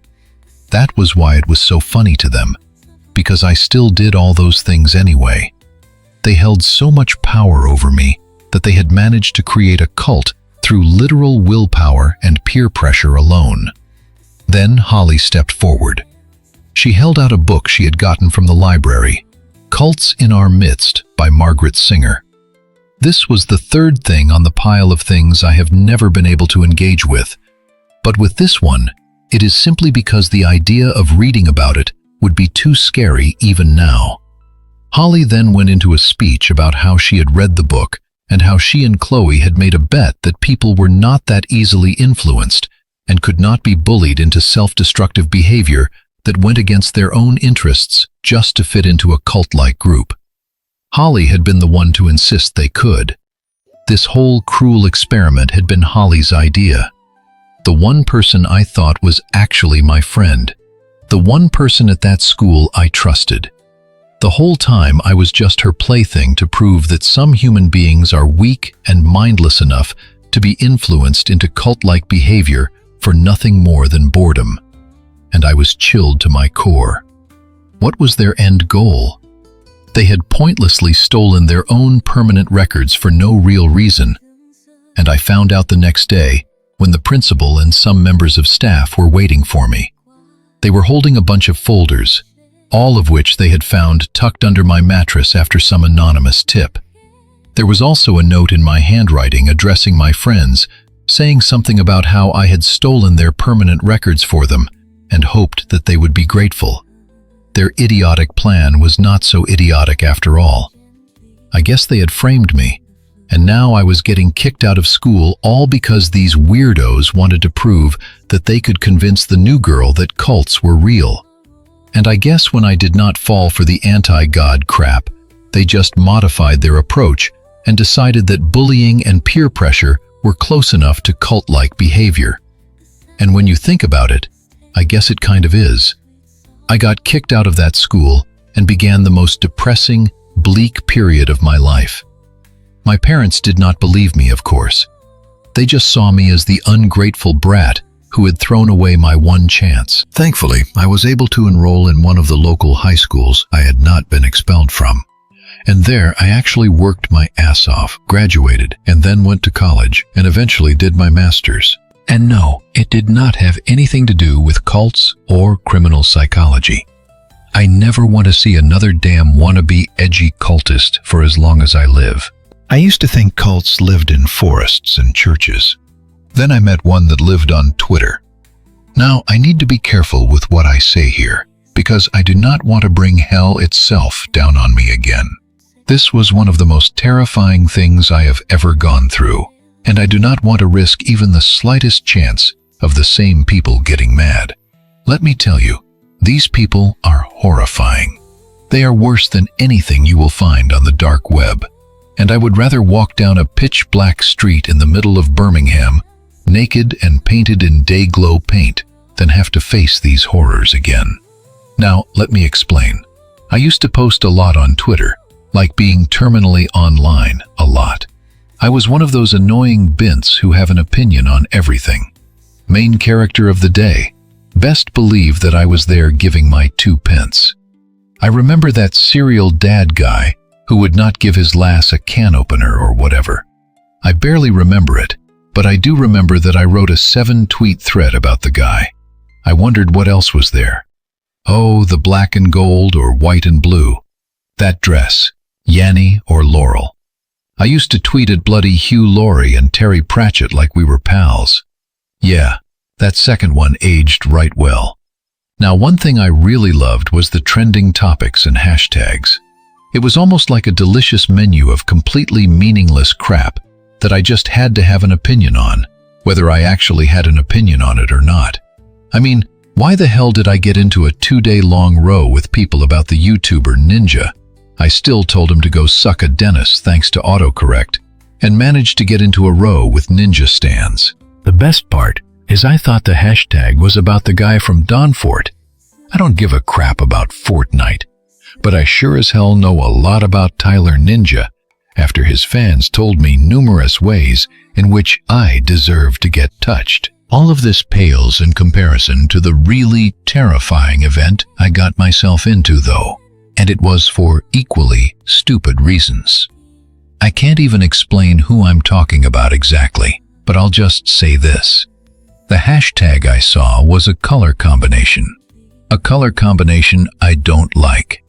That was why it was so funny to them, because I still did all those things anyway. They held so much power over me that they had managed to create a cult through literal willpower and peer pressure alone. Then Holly stepped forward. She held out a book she had gotten from the library, Cults in Our Midst by Margaret Singer. This was the third thing on the pile of things I have never been able to engage with. But with this one, it is simply because the idea of reading about it would be too scary even now. Holly then went into a speech about how she had read the book and how she and Chloe had made a bet that people were not that easily influenced and could not be bullied into self-destructive behavior that went against their own interests just to fit into a cult-like group. Holly had been the one to insist they could. This whole cruel experiment had been Holly's idea. The one person I thought was actually my friend. The one person at that school I trusted. The whole time I was just her plaything to prove that some human beings are weak and mindless enough to be influenced into cult-like behavior for nothing more than boredom. And I was chilled to my core. What was their end goal? They had pointlessly stolen their own permanent records for no real reason. And I found out the next day when the principal and some members of staff were waiting for me. They were holding a bunch of folders, all of which they had found tucked under my mattress after some anonymous tip. There was also a note in my handwriting addressing my friends, saying something about how I had stolen their permanent records for them and hoped that they would be grateful. Their idiotic plan was not so idiotic after all. I guess they had framed me, and now I was getting kicked out of school all because these weirdos wanted to prove that they could convince the new girl that cults were real. And I guess when I did not fall for the anti-God crap, they just modified their approach and decided that bullying and peer pressure were close enough to cult-like behavior. And when you think about it, I guess it kind of is. I got kicked out of that school and began the most depressing, bleak period of my life. My parents did not believe me, of course. They just saw me as the ungrateful brat who had thrown away my one chance. Thankfully, I was able to enroll in one of the local high schools I had not been expelled from. And there I actually worked my ass off, graduated, and then went to college, and eventually did my master's. And no, it did not have anything to do with cults or criminal psychology. I never want to see another damn wannabe edgy cultist for as long as I live. I used to think cults lived in forests and churches. Then I met one that lived on Twitter. Now, I need to be careful with what I say here, because I do not want to bring hell itself down on me again. This was one of the most terrifying things I have ever gone through, and I do not want to risk even the slightest chance of the same people getting mad. Let me tell you, these people are horrifying. They are worse than anything you will find on the dark web, and I would rather walk down a pitch-black street in the middle of Birmingham, naked and painted in day-glow paint, than have to face these horrors again. Now, let me explain. I used to post a lot on Twitter, like being terminally online a lot. I was one of those annoying bints who have an opinion on everything. Main character of the day. Best believe that I was there giving my 2 pence. I remember that serial dad guy who would not give his lass a can opener or whatever. I barely remember it, but I do remember that I wrote a 7-tweet thread about the guy. I wondered what else was there. Oh, the black and gold or white and blue. That dress, Yanny or Laurel. I used to tweet at bloody Hugh Laurie and Terry Pratchett like we were pals. Yeah, that second one aged right well. Now, one thing I really loved was the trending topics and hashtags. It was almost like a delicious menu of completely meaningless crap that I just had to have an opinion on, whether I actually had an opinion on it or not. I mean, why the hell did I get into a 2-day-long row with people about the YouTuber Ninja? I still told him to go suck a dentist thanks to autocorrect, and managed to get into a row with Ninja stans. The best part is I thought the hashtag was about the guy from Dawnfort. I don't give a crap about Fortnite, but I sure as hell know a lot about Tyler Ninja after his fans told me numerous ways in which I deserve to get touched. All of this pales in comparison to the really terrifying event I got myself into, though, and it was for equally stupid reasons. I can't even explain who I'm talking about exactly, but I'll just say this. The hashtag I saw was a color combination. A color combination I don't like.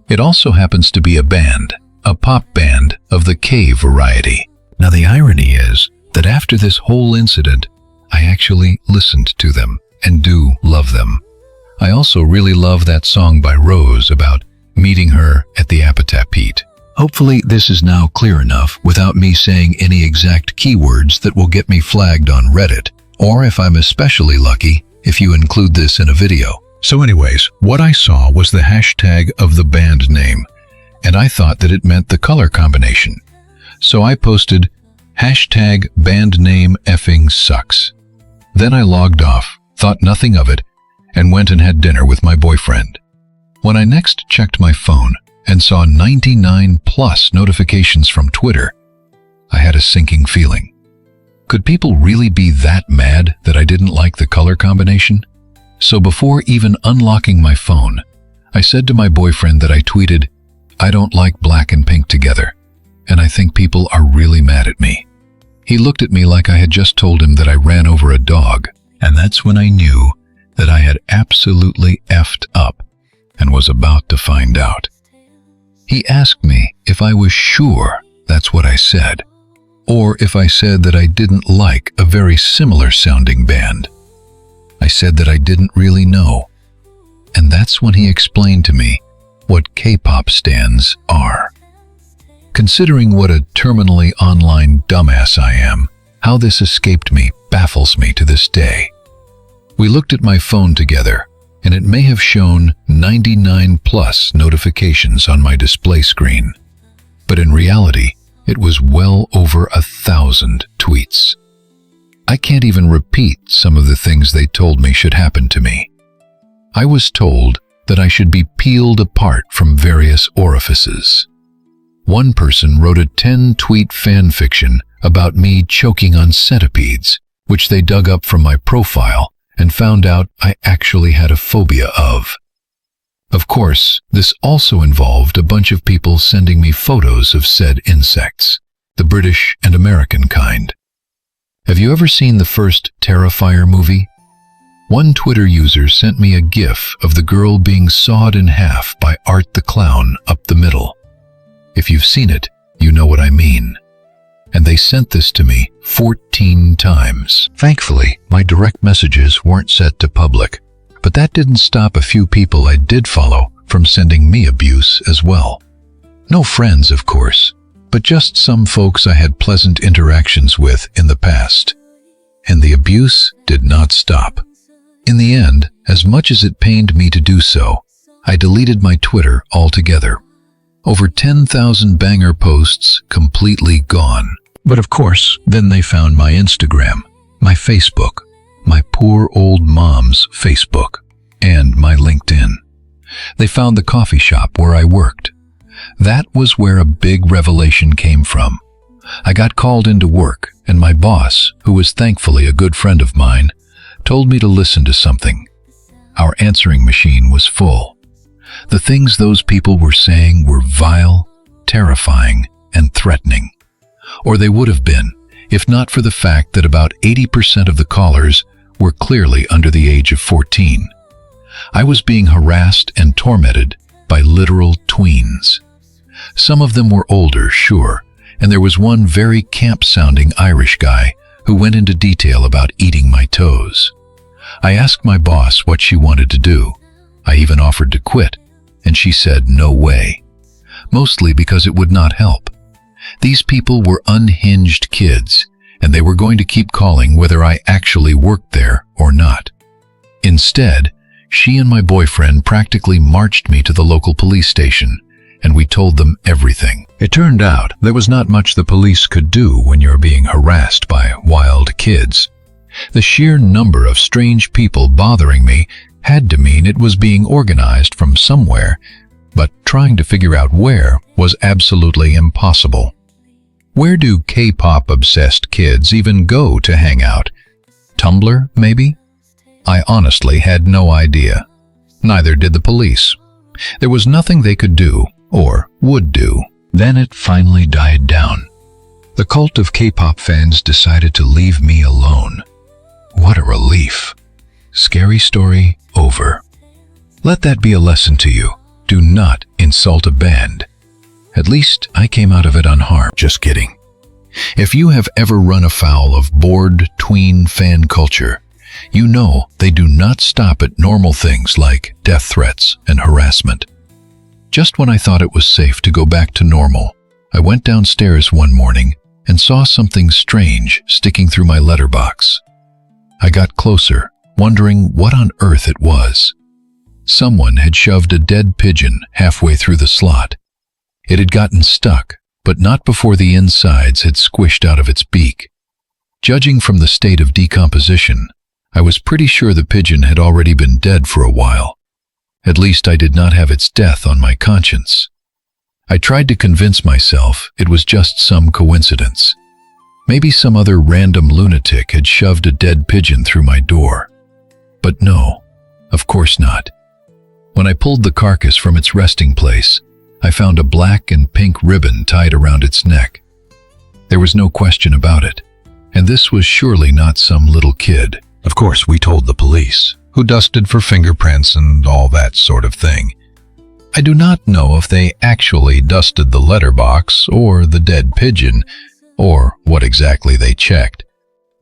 It also happens to be a band, a pop band of the K variety. Now the irony is that after this whole incident, I actually listened to them and do love them. I also really love that song by Rose about meeting her at the Apatapete. Hopefully this is now clear enough without me saying any exact keywords that will get me flagged on Reddit, or if I'm especially lucky, if you include this in a video. So anyways, what I saw was the hashtag of the band name, and I thought that it meant the color combination. So I posted hashtag band name effing sucks. Then I logged off, thought nothing of it, and went and had dinner with my boyfriend. When I next checked my phone and saw 99+ notifications from Twitter, I had a sinking feeling. Could people really be that mad that I didn't like the color combination? So before even unlocking my phone, I said to my boyfriend that I tweeted, "I don't like black and pink together, and I think people are really mad at me." He looked at me like I had just told him that I ran over a dog, and that's when I knew that I had absolutely effed up and was about to find out. He asked me if I was sure that's what I said, or if I said that I didn't like a very similar sounding band. I said that I didn't really know, and that's when he explained to me what K-pop stans are. Considering what a terminally online dumbass I am, how this escaped me baffles me to this day. We looked at my phone together, and it may have shown 99+ notifications on my display screen, but in reality, it was well over 1,000 tweets. I can't even repeat some of the things they told me should happen to me. I was told that I should be peeled apart from various orifices. One person wrote a 10-tweet fan fiction about me choking on centipedes, which they dug up from my profile and found out I actually had a phobia of. Of course, this also involved a bunch of people sending me photos of said insects, the British and American kind. Have you ever seen the first Terrifier movie? One Twitter user sent me a GIF of the girl being sawed in half by Art the Clown up the middle. If you've seen it, you know what I mean. And they sent this to me 14 times. Thankfully, my direct messages weren't set to public, but that didn't stop a few people I did follow from sending me abuse as well. No friends, of course, but just some folks I had pleasant interactions with in the past. And the abuse did not stop. In the end, as much as it pained me to do so, I deleted my Twitter altogether. Over 10,000 banger posts completely gone. But of course, then they found my Instagram, my Facebook, my poor old mom's Facebook, and my LinkedIn. They found the coffee shop where I worked. That was where a big revelation came from. I got called into work, and my boss, who was thankfully a good friend of mine, told me to listen to something. Our answering machine was full. The things those people were saying were vile, terrifying, and threatening. Or they would have been, if not for the fact that about 80% of the callers were clearly under the age of 14. I was being harassed and tormented by literal tweens. Some of them were older, sure, and there was one very camp-sounding Irish guy who went into detail about eating my toes. I asked my boss what she wanted to do. I even offered to quit, and she said no way. Mostly because it would not help. These people were unhinged kids, and they were going to keep calling whether I actually worked there or not. Instead, she and my boyfriend practically marched me to the local police station, and we told them everything. It turned out there was not much the police could do when you're being harassed by wild kids. The sheer number of strange people bothering me had to mean it was being organized from somewhere, but trying to figure out where was absolutely impossible. Where do K-pop obsessed kids even go to hang out? Tumblr, maybe? I honestly had no idea. Neither did the police. There was nothing they could do, or would do. Then it finally died down. The cult of K-pop fans decided to leave me alone. What a relief. Scary story over. Let that be a lesson to you. Do not insult a band. At least I came out of it unharmed. Just kidding. If you have ever run afoul of bored tween fan culture, you know they do not stop at normal things like death threats and harassment. Just when I thought it was safe to go back to normal, I went downstairs one morning and saw something strange sticking through my letterbox. I got closer, wondering what on earth it was. Someone had shoved a dead pigeon halfway through the slot. It had gotten stuck, but not before the insides had squished out of its beak. Judging from the state of decomposition, I was pretty sure the pigeon had already been dead for a while. At least I did not have its death on my conscience. I tried to convince myself it was just some coincidence. Maybe some other random lunatic had shoved a dead pigeon through my door. But no, of course not. When I pulled the carcass from its resting place, I found a black and pink ribbon tied around its neck. There was no question about it, and this was surely not some little kid. Of course, we told the police, who dusted for fingerprints and all that sort of thing. I do not know if they actually dusted the letterbox or the dead pigeon, or what exactly they checked,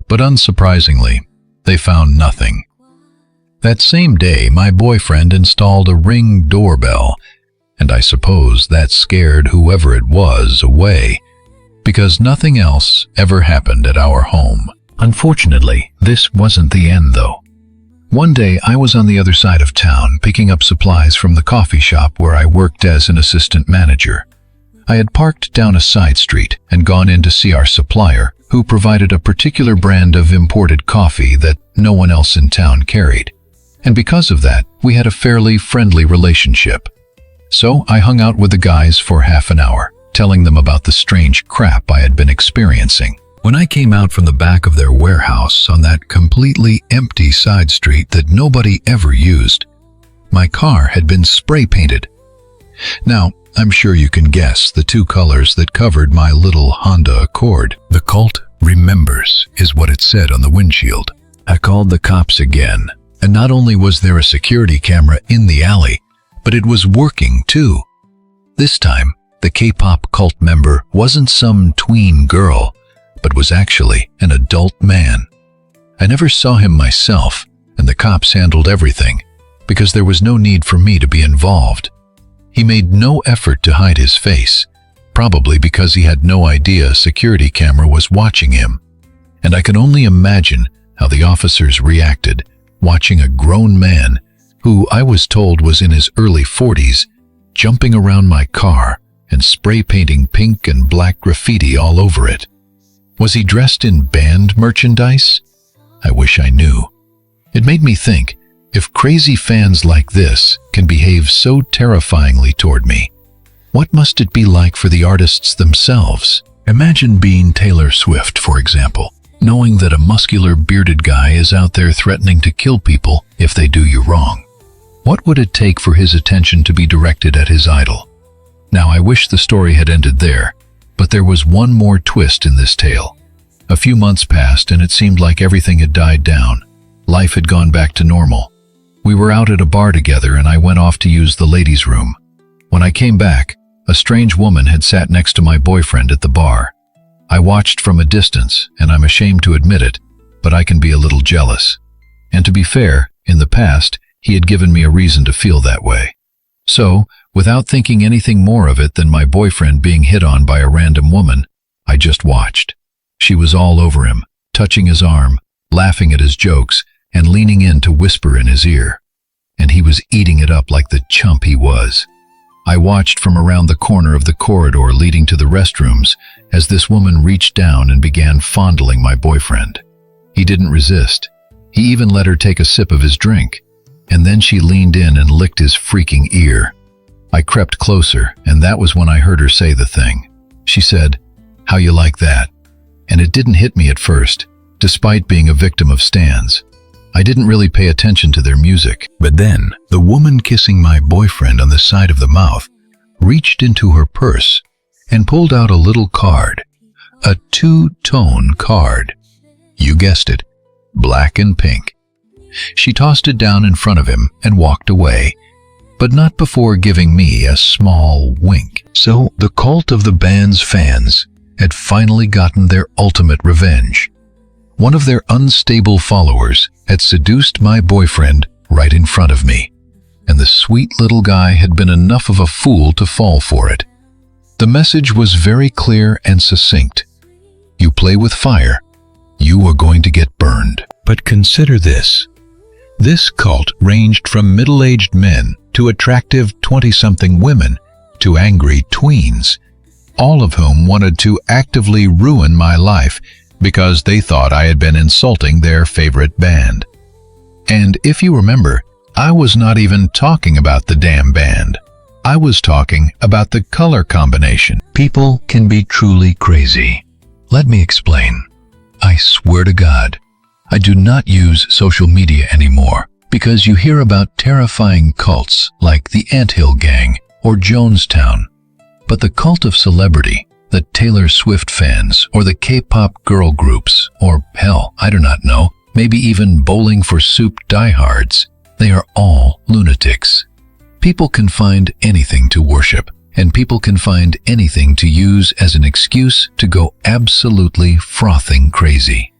but unsurprisingly, they found nothing. That same day, my boyfriend installed a Ring doorbell, and I suppose that scared whoever it was away, because nothing else ever happened at our home. Unfortunately, this wasn't the end, though. One day, I was on the other side of town picking up supplies from the coffee shop where I worked as an assistant manager. I had parked down a side street and gone in to see our supplier, who provided a particular brand of imported coffee that no one else in town carried. And because of that, we had a fairly friendly relationship. So I hung out with the guys for half an hour, telling them about the strange crap I had been experiencing. When I came out from the back of their warehouse on that completely empty side street that nobody ever used, my car had been spray painted. Now, I'm sure you can guess the two colors that covered my little Honda Accord. The cult remembers is what it said on the windshield. I called the cops again, and not only was there a security camera in the alley, but it was working too. This time, the K-pop cult member wasn't some tween girl, but was actually an adult man. I never saw him myself, and the cops handled everything, because there was no need for me to be involved. He made no effort to hide his face, probably because he had no idea a security camera was watching him. And I can only imagine how the officers reacted, watching a grown man, who I was told was in his early 40s, jumping around my car and spray painting pink and black graffiti all over it. Was he dressed in band merchandise? I wish I knew. It made me think, if crazy fans like this can behave so terrifyingly toward me, what must it be like for the artists themselves? Imagine being Taylor Swift, for example, knowing that a muscular bearded guy is out there threatening to kill people if they do you wrong. What would it take for his attention to be directed at his idol? Now, I wish the story had ended there, but there was one more twist in this tale. A few months passed and it seemed like everything had died down. Life had gone back to normal. We were out at a bar together and I went off to use the ladies' room. When I came back, a strange woman had sat next to my boyfriend at the bar. I watched from a distance, and I'm ashamed to admit it, but I can be a little jealous. And to be fair, in the past, he had given me a reason to feel that way. So, without thinking anything more of it than my boyfriend being hit on by a random woman, I just watched. She was all over him, touching his arm, laughing at his jokes, and leaning in to whisper in his ear. And he was eating it up like the chump he was. I watched from around the corner of the corridor leading to the restrooms as this woman reached down and began fondling my boyfriend. He didn't resist. He even let her take a sip of his drink. And then she leaned in and licked his freaking ear. I crept closer, and that was when I heard her say the thing. She said, "How you like that?" And it didn't hit me at first, despite being a victim of stans. I didn't really pay attention to their music. But then, the woman kissing my boyfriend on the side of the mouth reached into her purse and pulled out a little card. A two-tone card. You guessed it, black and pink. She tossed it down in front of him and walked away, but not before giving me a small wink. So the cult of the band's fans had finally gotten their ultimate revenge. One of their unstable followers had seduced my boyfriend right in front of me, and the sweet little guy had been enough of a fool to fall for it. The message was very clear and succinct. You play with fire, you are going to get burned. But consider this. This cult ranged from middle-aged men to attractive 20-something women to angry tweens, all of whom wanted to actively ruin my life because they thought I had been insulting their favorite band. And if you remember, I was not even talking about the damn band. I was talking about the color combination. People can be truly crazy. Let me explain. I swear to God, I do not use social media anymore because you hear about terrifying cults like the Anthill Gang or Jonestown. But the cult of celebrity, the Taylor Swift fans, or the K-pop girl groups, or hell, I do not know, maybe even Bowling for Soup diehards, they are all lunatics. People can find anything to worship, and people can find anything to use as an excuse to go absolutely frothing crazy.